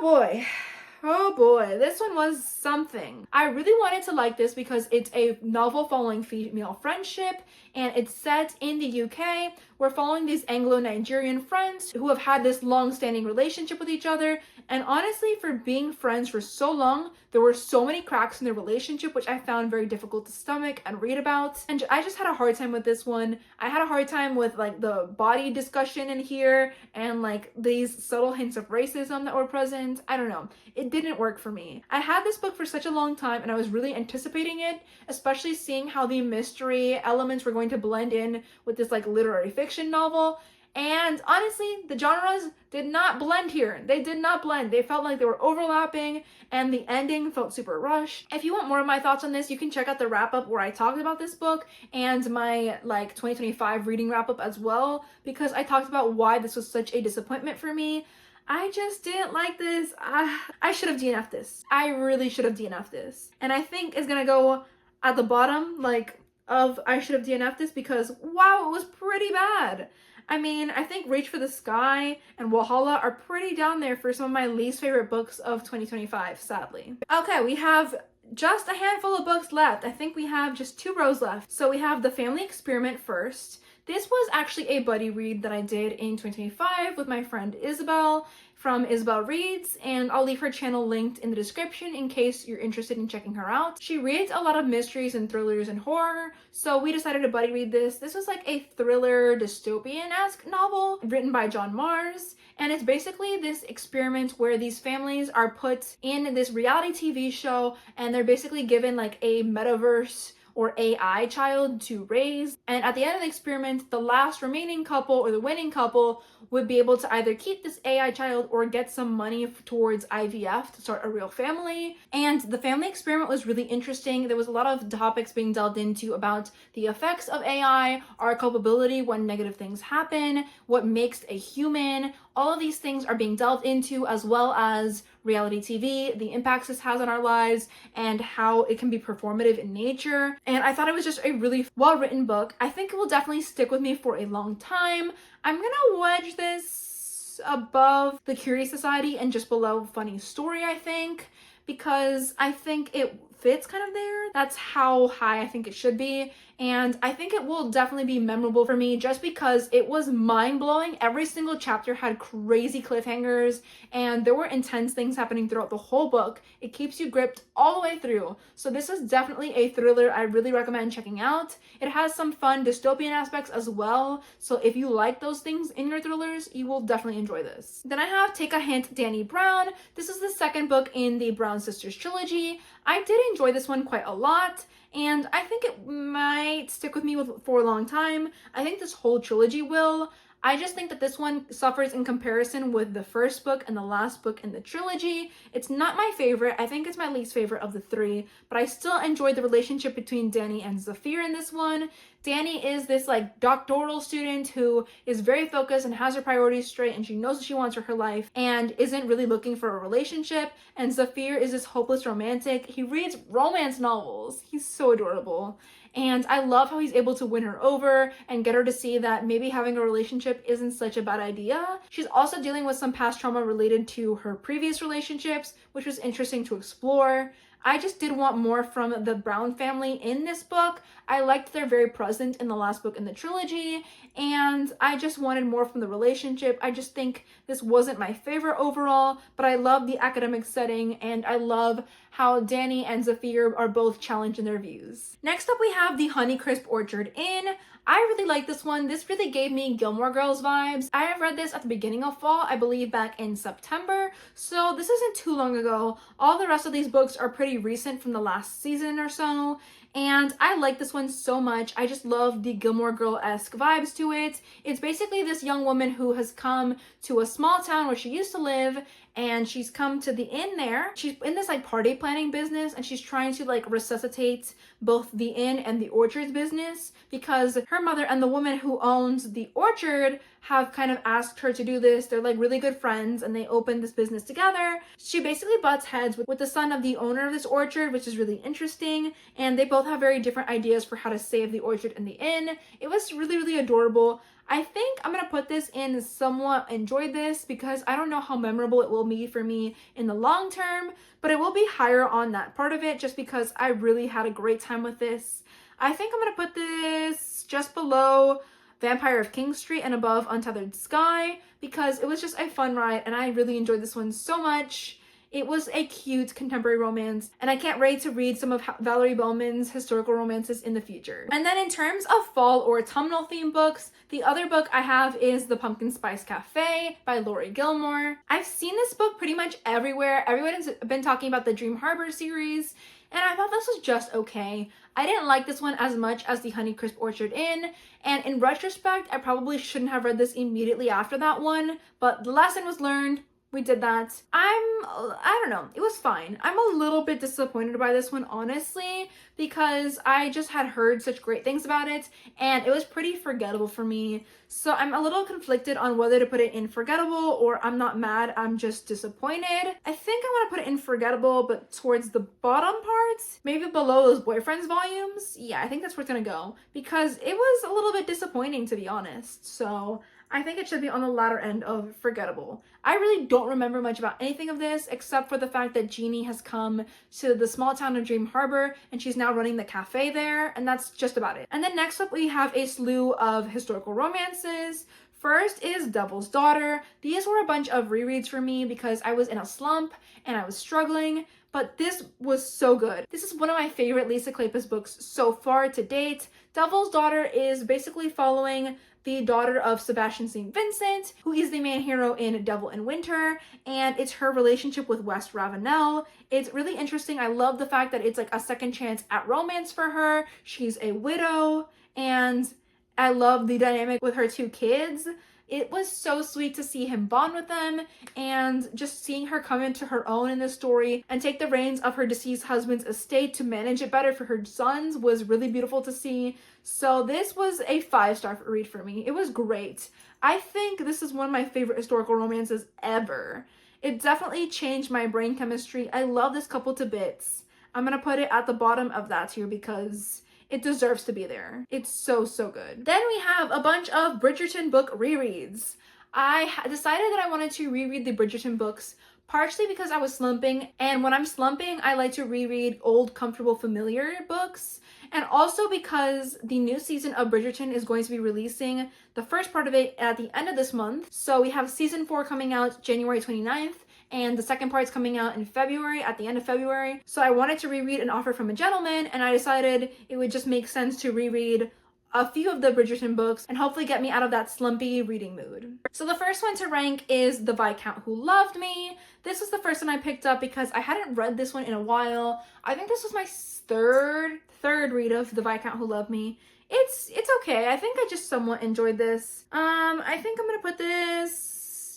boy, this one was something. I really wanted to like this because it's a novel following female friendship, and it's set in the UK. We're following these Anglo-Nigerian friends who have had this long-standing relationship with each other, and honestly, for being friends for so long, there were so many cracks in their relationship, which I found very difficult to stomach and read about. And I just had a hard time with this one. I had a hard time with like the body discussion in here and like these subtle hints of racism that were present. I don't know. It didn't work for me. I had this book for such a long time and I was really anticipating it, especially seeing how the mystery elements were going to blend in with this like literary fiction novel. And honestly, the genres did not blend here. They did not blend. They felt like they were overlapping, and the ending felt super rushed. If you want more of my thoughts on this, you can check out the wrap-up where I talked about this book and my like 2025 reading wrap-up as well, because I talked about why this was such a disappointment for me. I just didn't like this. I should have DNF'd this. I really should have DNF'd this. And I think it's gonna go at the bottom, like, of I should have DNF'd this because, wow, it was pretty bad. I mean, I think Reach for the Sky and Walhalla are pretty down there for some of my least favorite books of 2025, sadly. Okay, we have just a handful of books left. I think we have just 2 rows left. So we have The Family Experiment first. This was actually a buddy read that I did in 2025 with my friend Isabel from Isabel Reads, and I'll leave her channel linked in the description in case you're interested in checking her out. She reads a lot of mysteries and thrillers and horror, so we decided to buddy read this. This was like a thriller dystopian-esque novel written by John Mars, and it's basically this experiment where these families are put in this reality TV show, and they're basically given like a metaverse or AI child to raise. And at the end of the experiment, the last remaining couple or the winning couple would be able to either keep this AI child or get some money towards IVF to start a real family. And the family experiment was really interesting. There was a lot of topics being delved into about the effects of AI, our culpability when negative things happen, what makes a human. All of these things are being delved into, as well as reality TV, the impacts this has on our lives, and how it can be performative in nature. And I thought it was just a really well-written book. I think it will definitely stick with me for a long time. I'm gonna wedge this above The Curious Society and just below Funny Story, I think, because I think it fits kind of there. That's how high I think it should be. And I think it will definitely be memorable for me just because it was mind-blowing. Every single chapter had crazy cliffhangers and there were intense things happening throughout the whole book. It keeps you gripped all the way through. So this is definitely a thriller I really recommend checking out. It has some fun dystopian aspects as well. So if you like those things in your thrillers, you will definitely enjoy this. Then I have Take a Hint, Dani Brown. This is the second book in the Brown Sisters trilogy. I did enjoy this one quite a lot, and I think it might stick with me for a long time. I think this whole trilogy will. I just think that this one suffers in comparison with the first book and the last book in the trilogy. It's not my favorite. I think it's my least favorite of the 3, but I still enjoyed the relationship between Dani and Zafir in this one. Dani is this like doctoral student who is very focused and has her priorities straight, and she knows what she wants for her life and isn't really looking for a relationship. And Zafir is this hopeless romantic. He reads romance novels. He's so adorable. And I love how he's able to win her over and get her to see that maybe having a relationship isn't such a bad idea. She's also dealing with some past trauma related to her previous relationships, which was interesting to explore. I just did want more from the Brown family in this book. I liked they're very present in the last book in the trilogy, and I just wanted more from the relationship. I just think this wasn't my favorite overall, but I love the academic setting, and I love how Dani and Zafir are both challenged in their views. Next up, we have the Honeycrisp Orchard Inn. I really like this one. This really gave me Gilmore Girls vibes. I have read this at the beginning of fall, I believe back in September, so this isn't too long ago. All the rest of these books are pretty recent from the last season or so, and I like this one so much. I just love the Gilmore Girl-esque vibes to it. It's basically this young woman who has come to a small town where she used to live, and she's come to the inn there. She's in this like party planning business, and she's trying to like resuscitate both the inn and the orchards business because her mother and the woman who owns the orchard have kind of asked her to do this. They're like really good friends and they opened this business together. She basically butts heads with the son of the owner of this orchard, which is really interesting, and they both have very different ideas for how to save the orchard and the inn. It was really, really adorable. I think I'm gonna put this in somewhat enjoyed this because I don't know how memorable it will be for me in the long term, but it will be higher on that part of it just because I really had a great time with this. I think I'm gonna put this just below Vampire of King Street and above Untethered Sky because it was just a fun ride and I really enjoyed this one so much. It was a cute contemporary romance, and I can't wait to read some of Valerie Bowman's historical romances in the future. And then in terms of fall or autumnal theme books, the other book I have is The Pumpkin Spice Cafe by Laurie Gilmore. I've seen this book pretty much everywhere. Everyone's been talking about the Dream Harbor series, and I thought this was just okay. I didn't like this one as much as the Honeycrisp Orchard Inn, and in retrospect, I probably shouldn't have read this immediately after that one, but the lesson was learned. We did that. I don't know, it was fine. I'm a little bit disappointed by this one, honestly, because I just had heard such great things about it and it was pretty forgettable for me. So I'm a little conflicted on whether to put it in forgettable or I'm not mad, I'm just disappointed. I think I want to put it in forgettable, but towards the bottom parts, maybe below those boyfriends volumes. Yeah, I think that's where it's gonna go because it was a little bit disappointing, to be honest. So I think it should be on the latter end of forgettable. I really don't remember much about anything of this except for the fact that Jeannie has come to the small town of Dream Harbor and she's now running the cafe there, and that's just about it. And then next up we have a slew of historical romances. First is Devil's Daughter. These were a bunch of rereads for me because I was in a slump and I was struggling, but this was so good. This is one of my favorite Lisa Kleypas books so far to date. Devil's Daughter is basically following the daughter of Sebastian St. Vincent, who is the main hero in Devil in Winter, and it's her relationship with West Ravenel. It's really interesting. I love the fact that it's like a second chance at romance for her. She's a widow, and I love the dynamic with her two kids. It was so sweet to see him bond with them and just seeing her come into her own in this story and take the reins of her deceased husband's estate to manage it better for her sons was really beautiful to see. So this was a 5-star read for me. It was great. I think this is one of my favorite historical romances ever. It definitely changed my brain chemistry. I love this couple to bits. I'm gonna put it at the bottom of that tier because it deserves to be there. It's so, so good. Then we have a bunch of Bridgerton book rereads. I decided that I wanted to reread the Bridgerton books partially because I was slumping, and when I'm slumping, I like to reread old, comfortable, familiar books, and also because the new season of Bridgerton is going to be releasing the first part of it at the end of this month. So we have season 4 coming out January 29th, and the second part's coming out in February, at the end of February. So I wanted to reread An Offer from a Gentleman, and I decided it would just make sense to reread a few of the Bridgerton books and hopefully get me out of that slumpy reading mood. So the first one to rank is The Viscount Who Loved Me. This was the first one I picked up because I hadn't read this one in a while. I think this was my third read of The Viscount Who Loved Me. It's okay. I think I just somewhat enjoyed this. I think I'm gonna put this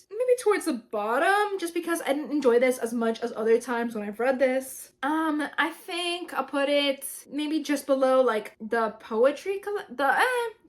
maybe towards the bottom just because I didn't enjoy this as much as other times when I've read this. I think I'll put it maybe just below like the poetry,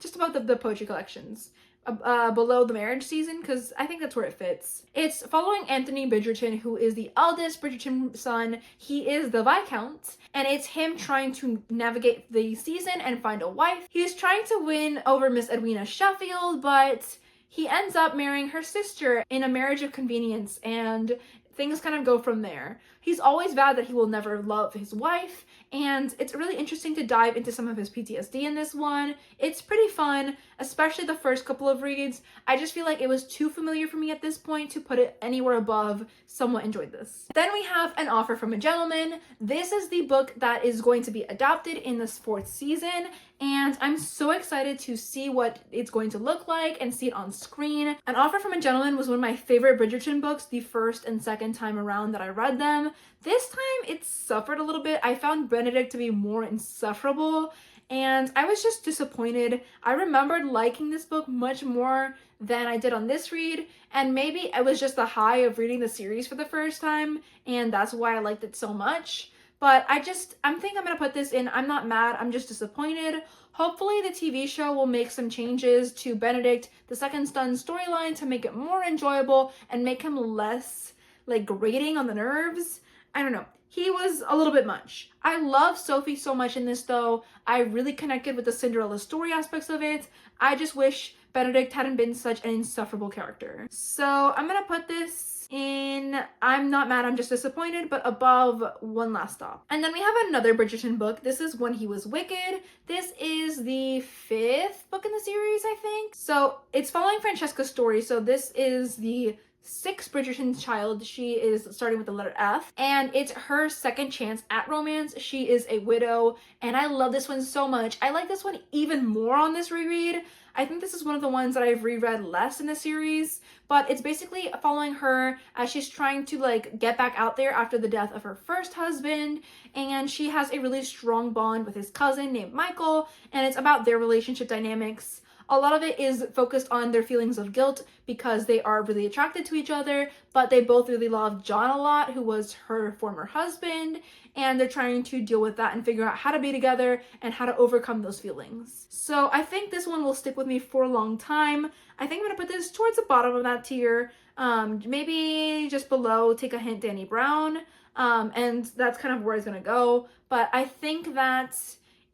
just about the poetry collections. Below the marriage season, because I think that's where it fits. It's following Anthony Bridgerton, who is the eldest Bridgerton son. He is the Viscount, and it's him trying to navigate the season and find a wife. He's trying to win over Miss Edwina Sheffield, but he ends up marrying her sister in a marriage of convenience, and things kind of go from there. He's always vowed that he will never love his wife, and it's really interesting to dive into some of his PTSD in this one. It's pretty fun, especially the first couple of reads. I just feel like it was too familiar for me at this point to put it anywhere above somewhat enjoyed this. Then we have An Offer from a Gentleman. This is the book that is going to be adapted in this 4th season, and I'm so excited to see what it's going to look like and see it on screen. An Offer from a Gentleman was one of my favorite Bridgerton books the first and second time around that I read them. This time it suffered a little bit. I found Benedict to be more insufferable, and I was just disappointed. I remembered liking this book much more than I did on this read, and maybe it was just the high of reading the series for the first time, and that's why I liked it so much. But I'm thinking I'm gonna put this in. I'm not mad, I'm just disappointed. Hopefully the TV show will make some changes to Benedict, the second son storyline, to make it more enjoyable and make him less like grating on the nerves. I don't know. He was a little bit much. I love Sophie so much in this though. I really connected with the Cinderella story aspects of it. I just wish Benedict hadn't been such an insufferable character. So I'm gonna put this in, I'm not mad, I'm just disappointed, but above One Last Stop. And then we have another Bridgerton book. This is When He Was Wicked. This is the 5th book in the series, I think. So it's following Francesca's story. So this is the 6th Bridgerton child. She is starting with the letter F, and it's her second chance at romance. She is a widow, and I love this one so much. I like this one even more on this reread. I think this is one of the ones that I've reread less in the series, but it's basically following her as she's trying to like get back out there after the death of her first husband, and she has a really strong bond with his cousin named Michael, and it's about their relationship dynamics. A lot of it is focused on their feelings of guilt because they are really attracted to each other, but they both really love John a lot, who was her former husband, and they're trying to deal with that and figure out how to be together and how to overcome those feelings. So I think this one will stick with me for a long time. I think I'm gonna put this towards the bottom of that tier, maybe just below Take a Hint, Dani Brown, and that's kind of where it's gonna go. But I think that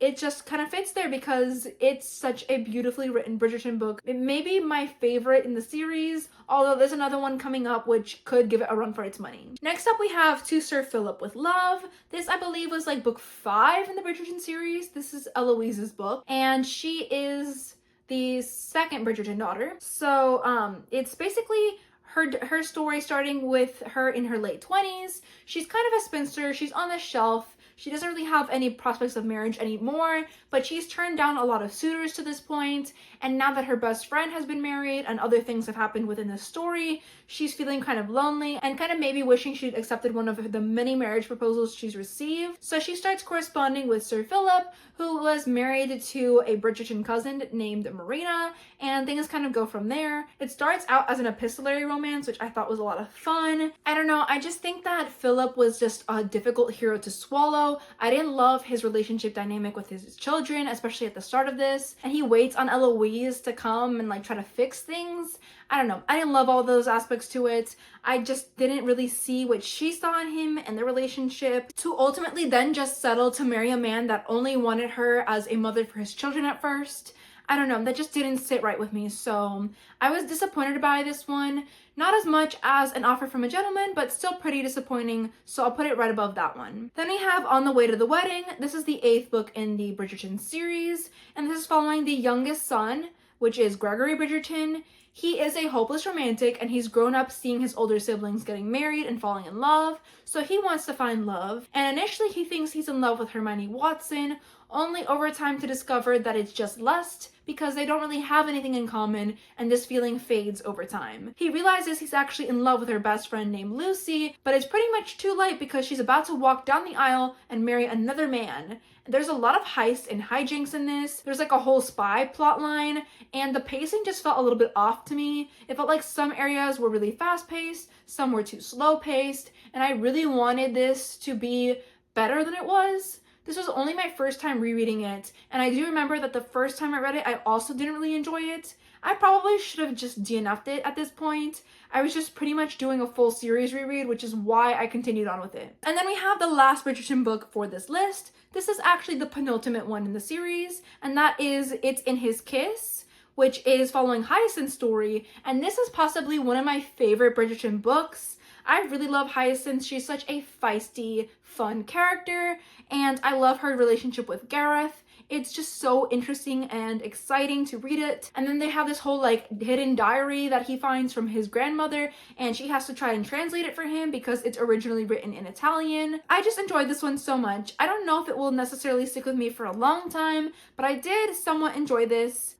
it just kind of fits there because it's such a beautifully written Bridgerton book. It may be my favorite in the series, although there's another one coming up which could give it a run for its money. Next up we have To Sir Philip with Love. This I believe was like book 5 in the Bridgerton series. This is Eloise's book, and she is the second Bridgerton daughter. So it's basically her story starting with her in her late 20s. She's kind of a spinster, she's on the shelf. She doesn't really have any prospects of marriage anymore, but she's turned down a lot of suitors to this point, and now that her best friend has been married and other things have happened within the story, she's feeling kind of lonely and kind of maybe wishing she'd accepted one of the many marriage proposals she's received. So she starts corresponding with Sir Philip, who was married to a Bridgerton cousin named Marina, and things kind of go from there. It starts out as an epistolary romance, which I thought was a lot of fun. I don't know, I just think that Philip was just a difficult hero to swallow. I didn't love his relationship dynamic with his children, especially at the start of this, and he waits on Eloise to come and like try to fix things. I don't know, I didn't love all those aspects to it. I just didn't really see what she saw in him and the relationship, to ultimately then just settle to marry a man that only wanted her as a mother for his children at first. I don't know, that just didn't sit right with me, so I was disappointed by this one. Not as much as An Offer from a Gentleman, but still pretty disappointing, so I'll put it right above that one. Then we have On the Way to the Wedding. This is the 8th book in the Bridgerton series, and this is following the youngest son, which is Gregory Bridgerton. He is a hopeless romantic, and he's grown up seeing his older siblings getting married and falling in love, so he wants to find love. And initially he thinks he's in love with Hermione Watson, only over time to discover that it's just lust, because they don't really have anything in common, and this feeling fades over time. He realizes he's actually in love with her best friend named Lucy, but it's pretty much too late because she's about to walk down the aisle and marry another man. There's a lot of heist and hijinks in this. There's like a whole spy plot line, and the pacing just felt a little bit off to me. It felt like some areas were really fast paced, some were too slow paced, and I really wanted this to be better than it was. This was only my first time rereading it, and I do remember that the first time I read it, I also didn't really enjoy it. I probably should have just DNF'd it at this point. I was just pretty much doing a full series reread, which is why I continued on with it. And then we have the last Bridgerton book for this list. This is actually the penultimate one in the series, and that is It's in His Kiss, which is following Hyacinth's story, and this is possibly one of my favorite Bridgerton books. I really love Hyacinth. She's such a feisty, fun character, and I love her relationship with Gareth. It's just so interesting and exciting to read it. And then they have this whole like hidden diary that he finds from his grandmother, and she has to try and translate it for him because it's originally written in Italian. I just enjoyed this one so much. I don't know if it will necessarily stick with me for a long time, but I did somewhat enjoy this.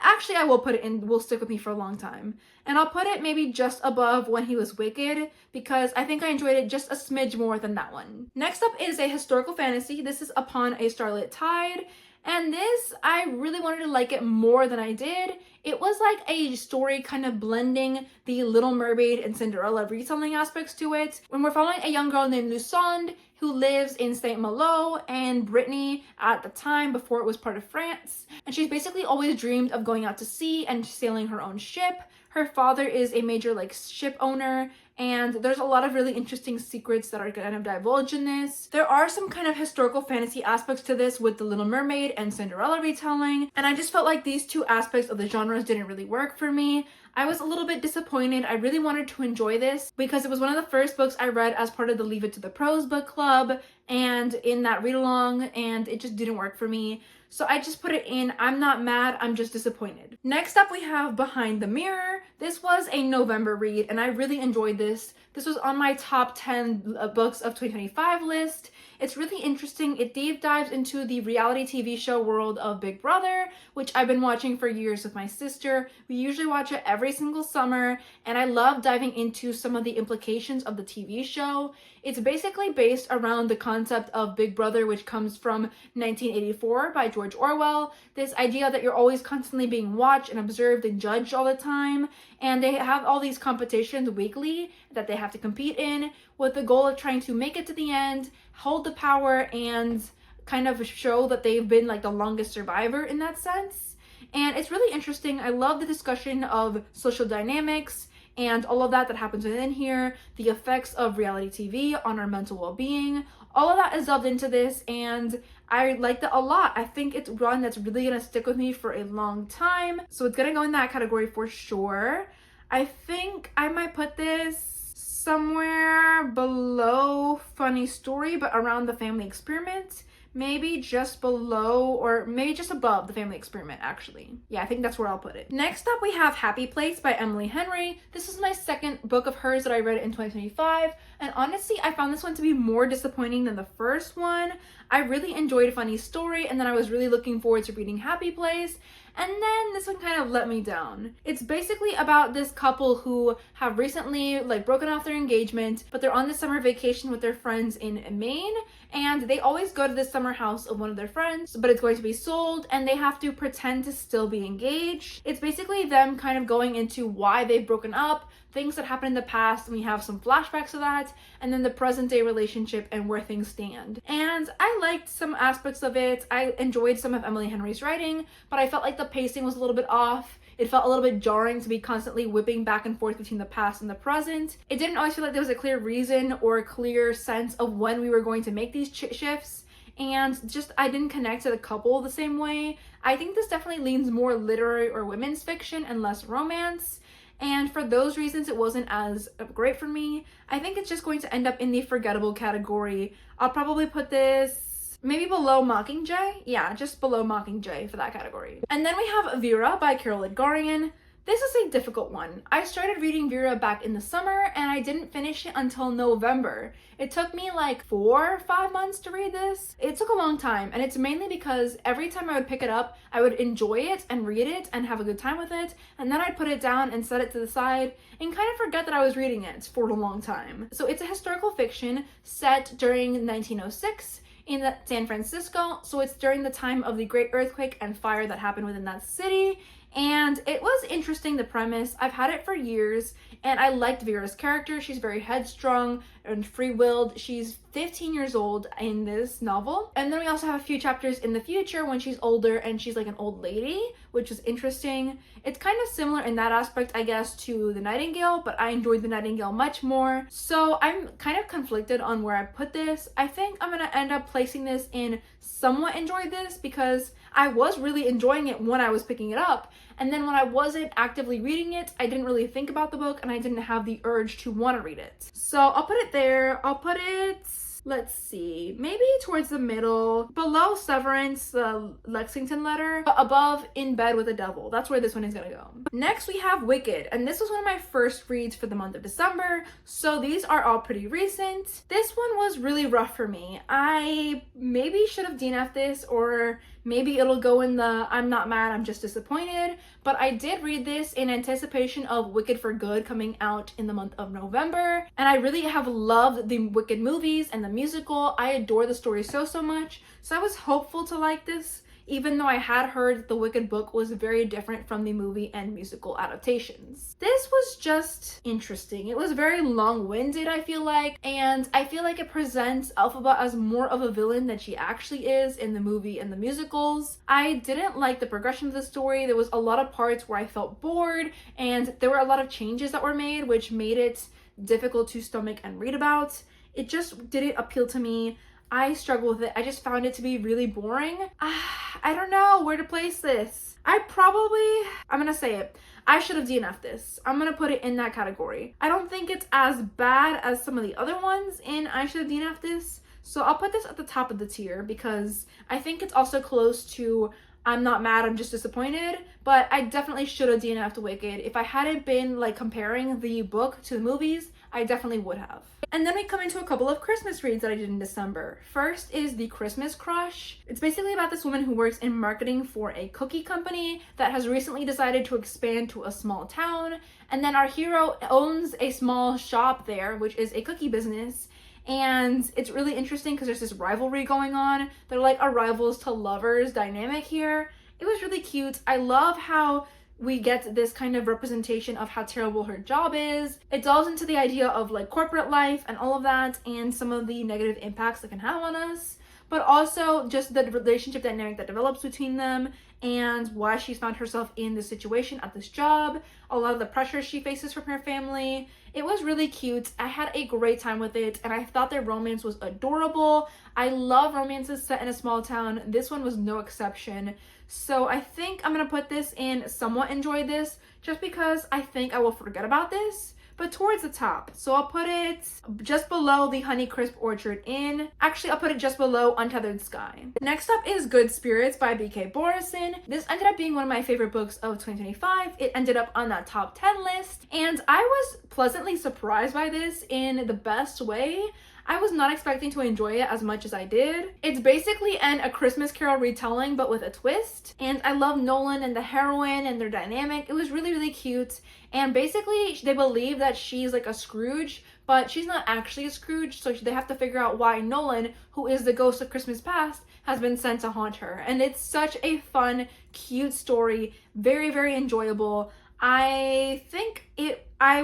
Actually I will put it in, will stick with me for a long time. And I'll put it maybe just above When He Was Wicked, because I think I enjoyed it just a smidge more than that one. Next up is a historical fantasy. This is Upon a Starlit Tide, and this, I really wanted to like it more than I did. It was like a story kind of blending the Little Mermaid and Cinderella retelling aspects to it, when we're following a young girl named Lusande who lives in Saint Malo and Brittany at the time before it was part of France. And she's basically always dreamed of going out to sea and sailing her own ship. Her father is a major like ship owner, and there's a lot of really interesting secrets that are kind of divulged in this. There are some kind of historical fantasy aspects to this with the Little Mermaid and Cinderella retelling, and I just felt like these two aspects of the genres didn't really work for me. I was a little bit disappointed. I really wanted to enjoy this because it was one of the first books I read as part of the Leave It to the Pros book club and in that read along, and it just didn't work for me. So I just put it in. I'm not mad, I'm just disappointed. Next up we have Behind the Mirror. This was a November read and I really enjoyed this. This was on my top 10 books of 2025 list. It's really interesting. It deep dives into the reality TV show world of Big Brother, which I've been watching for years with my sister. We usually watch it every single summer, and I love diving into some of the implications of the TV show. It's basically based around the concept of Big Brother, which comes from 1984 by George Orwell. This idea that you're always constantly being watched and observed and judged all the time. And they have all these competitions weekly that they have to compete in with the goal of trying to make it to the end, hold the power, and kind of show that they've been like the longest survivor in that sense. And it's really interesting. I love the discussion of social dynamics and all of that happens within here, the effects of reality TV on our mental well-being. All of that is delved into this, and I liked it a lot. I think it's one that's really gonna stick with me for a long time. So it's gonna go in that category for sure. I think I might put this somewhere below Funny Story, but around The Family Experiment. Maybe just below, or maybe just above The Family Experiment, actually. Yeah, I think that's where I'll put it. Next up, we have Happy Place by Emily Henry. This is my second book of hers that I read in 2025, and honestly, I found this one to be more disappointing than the first one. I really enjoyed Funny Story, and then I was really looking forward to reading Happy Place, and then this one kind of let me down. It's basically about this couple who have recently broken off their engagement, but they're on the summer vacation with their friends in Maine, and they always go to the summer house of one of their friends, but it's going to be sold and they have to pretend to still be engaged. It's basically them kind of going into why they've broken up, things that happened in the past, and we have some flashbacks of that, and then the present day relationship and where things stand. And I liked some aspects of it. I enjoyed some of Emily Henry's writing, but I felt like the pacing was a little bit off. It felt a little bit jarring to be constantly whipping back and forth between the past and the present. It didn't always feel like there was a clear reason or a clear sense of when we were going to make these shifts. And just, I didn't connect to the couple the same way. I think this definitely leans more literary or women's fiction and less romance. And for those reasons, it wasn't as great for me. I think it's just going to end up in the forgettable category. I'll probably put this maybe below Mockingjay. Yeah, just below Mockingjay for that category. And then we have Vera by Carol Edgarian. This is a difficult one. I started reading Vera back in the summer and I didn't finish it until November. It took me like 4 or 5 months to read this. It took a long time, and it's mainly because every time I would pick it up, I would enjoy it and read it and have a good time with it, and then I'd put it down and set it to the side and kind of forget that I was reading it for a long time. So it's a historical fiction set during 1906 in San Francisco, so it's during the time of the great earthquake and fire that happened within that city. And it was interesting, the premise. I've had it for years, and I liked Vera's character. She's very headstrong and free-willed. She's 15 years old in this novel. And then we also have a few chapters in the future when she's older and she's like an old lady, which is interesting. It's kind of similar in that aspect, I guess, to The Nightingale, but I enjoyed The Nightingale much more. So I'm kind of conflicted on where I put this. I think I'm gonna end up placing this in somewhat enjoyed this because I was really enjoying it when I was picking it up. And then when I wasn't actively reading it, I didn't really think about the book and I didn't have the urge to want to read it. So I'll put it there. I'll put it, let's see, maybe towards the middle, below Severance, the Lexington Letter, but above In Bed with the Devil. That's where this one is gonna go. Next we have Wicked, and this was one of my first reads for the month of December, so these are all pretty recent. This one was really rough for me. I maybe should have DNF'd this, or maybe it'll go in the I'm not mad, I'm just disappointed, but I did read this in anticipation of Wicked for Good coming out in the month of November, and I really have loved the Wicked movies and the musical. I adore the story so much, so I was hopeful to like this, even though I had heard that the Wicked book was very different from the movie and musical adaptations. This was just interesting. It was very long-winded, I feel like, and I feel like it presents Elphaba as more of a villain than she actually is in the movie and the musicals. I didn't like the progression of the story. There was a lot of parts where I felt bored, and there were a lot of changes that were made, which made it difficult to stomach and read about. It just didn't appeal to me. I struggle with it. I just found it to be really boring. I don't know where to place this. I'm gonna say it. I should have DNF'd this. I'm gonna put it in that category. I don't think it's as bad as some of the other ones in I should have DNF'd this. So I'll put this at the top of the tier because I think it's also close to I'm not mad, I'm just disappointed, but I definitely should have DNF'd Wicked. If I hadn't been like comparing the book to the movies, I definitely would have. And then we come into a couple of Christmas reads that I did in December. First is The Christmas Crush. It's basically about this woman who works in marketing for a cookie company that has recently decided to expand to a small town. And then our hero owns a small shop there, which is a cookie business. And it's really interesting because there's this rivalry going on. They're like a rivals to lovers dynamic here. It was really cute. I love how we get this kind of representation of how terrible her job is. It delves into the idea of like corporate life and all of that and some of the negative impacts it can have on us, but also just the relationship dynamic that develops between them and why she's found herself in this situation at this job, a lot of the pressure she faces from her family. It was really cute. I had a great time with it, and I thought their romance was adorable. I love romances set in a small town. This one was no exception. So I think I'm gonna put this in somewhat enjoyed this, just because I think I will forget about this, but towards the top. So I'll put it just below the Honeycrisp Orchard Inn. Actually, I'll put it just below Untethered Sky. Next up is Good Spirits by B.K. Borison. This ended up being one of my favorite books of 2025. It ended up on that top 10 list, and I was pleasantly surprised by this in the best way. I was not expecting to enjoy it as much as I did. It's basically A Christmas Carol retelling, but with a twist. And I love Nolan and the heroine and their dynamic. It was really, really cute. And basically, they believe that she's like a Scrooge, but she's not actually a Scrooge, so they have to figure out why Nolan, who is the ghost of Christmas past, has been sent to haunt her. And it's such a fun, cute story. Very, very enjoyable. I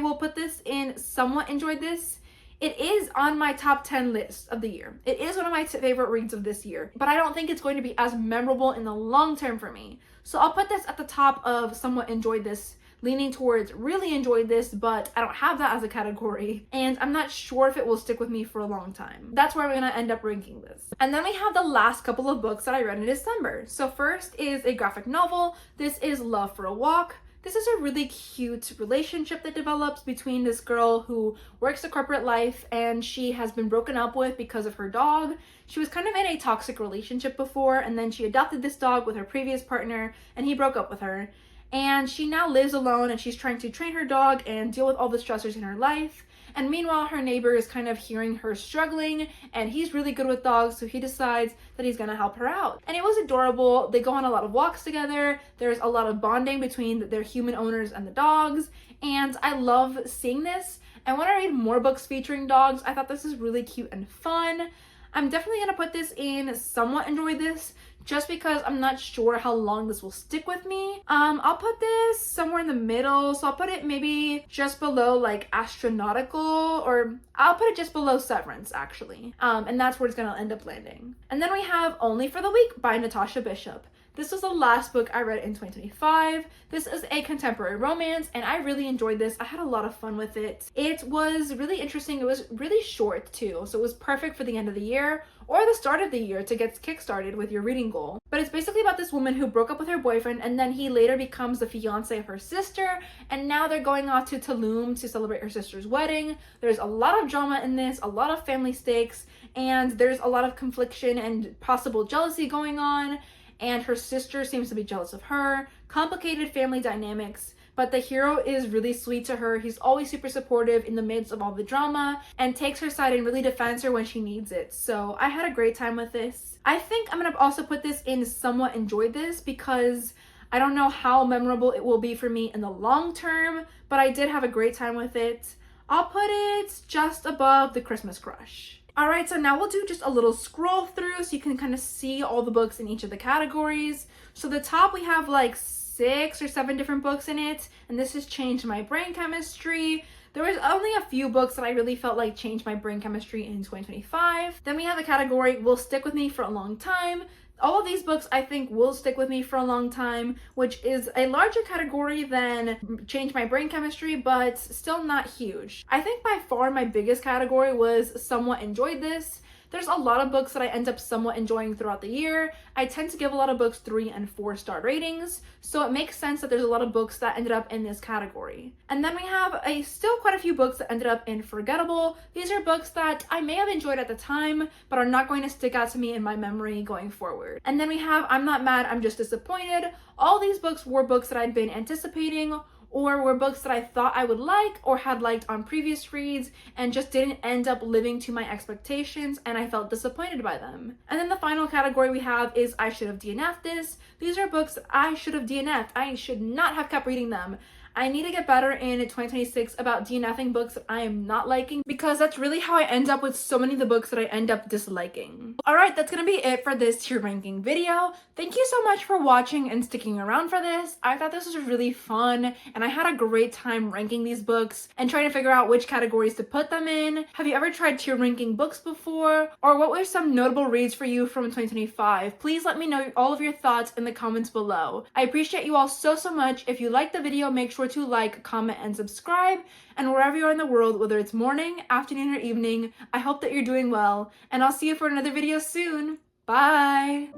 will put this in somewhat enjoyed this. It is on my top 10 list of the year. It is one of my favorite reads of this year, but I don't think it's going to be as memorable in the long term for me. So I'll put this at the top of somewhat enjoyed this, leaning towards really enjoyed this, but I don't have that as a category, and I'm not sure if it will stick with me for a long time. That's where I'm gonna end up ranking this. And then we have the last couple of books that I read in December. So first is a graphic novel. This is Love for a Walk. This is a really cute relationship that develops between this girl who works the corporate life and she has been broken up with because of her dog. She was kind of in a toxic relationship before, and then she adopted this dog with her previous partner and he broke up with her. And she now lives alone and she's trying to train her dog and deal with all the stressors in her life. And meanwhile, her neighbor is kind of hearing her struggling, and he's really good with dogs, so he decides that he's gonna help her out. And it was adorable. They go on a lot of walks together. There's a lot of bonding between their human owners and the dogs, and I love seeing this. And when I read more books featuring dogs, I thought this is really cute and fun. I'm definitely gonna put this in somewhat enjoyed this, just because I'm not sure how long this will stick with me. I'll put this somewhere in the middle, so I'll put it maybe just below like Astronautical, or I'll put it just below Severance actually. And that's where it's gonna end up landing. And then we have Only for the Week by Natasha Bishop. This was the last book I read in 2025. This is a contemporary romance, and I really enjoyed this. I had a lot of fun with it. It was really interesting. It was really short too, so it was perfect for the end of the year or the start of the year to get kickstarted with your reading goal. But it's basically about this woman who broke up with her boyfriend, and then he later becomes the fiance of her sister, and now they're going off to Tulum to celebrate her sister's wedding. There's a lot of drama in this, a lot of family stakes, and there's a lot of confliction and possible jealousy going on. And her sister seems to be jealous of her. Complicated family dynamics, but the hero is really sweet to her. He's always super supportive in the midst of all the drama and takes her side and really defends her when she needs it. So I had a great time with this. I think I'm gonna also put this in somewhat enjoyed this because I don't know how memorable it will be for me in the long term, but I did have a great time with it. I'll put it just above The Christmas Crush. Alright, so now we'll do just a little scroll through so you can kind of see all the books in each of the categories. So the top, we have like 6 or 7 different books in it, and this has Changed My Brain Chemistry. There was only a few books that I really felt like changed my brain chemistry in 2025. Then we have a category Will Stick With Me for a Long Time. All of these books I think will stick with me for a long time, which is a larger category than Change My Brain Chemistry, but still not huge. I think by far my biggest category was Somewhat Enjoyed This. There's a lot of books that I end up somewhat enjoying throughout the year. I tend to give a lot of books 3 and 4-star ratings, so it makes sense that there's a lot of books that ended up in this category. And then we have still quite a few books that ended up in forgettable. These are books that I may have enjoyed at the time, but are not going to stick out to me in my memory going forward. And then we have I'm Not Mad, I'm Just Disappointed. All these books were books that I'd been anticipating, or were books that I thought I would like or had liked on previous reads and just didn't end up living to my expectations, and I felt disappointed by them. And then the final category we have is I Should Have DNF'd This. These are books I should have DNF'd. I should not have kept reading them. I need to get better in 2026 about DNFing books that I am not liking, because that's really how I end up with so many of the books that I end up disliking. Alright, that's gonna be it for this tier ranking video. Thank you so much for watching and sticking around for this. I thought this was really fun, and I had a great time ranking these books and trying to figure out which categories to put them in. Have you ever tried tier ranking books before? Or what were some notable reads for you from 2025? Please let me know all of your thoughts in the comments below. I appreciate you all so much. If you liked the video, make sure to like, comment, and subscribe. And wherever you are in the world, whether it's morning, afternoon, or evening, I hope that you're doing well. And I'll see you for another video soon. Bye!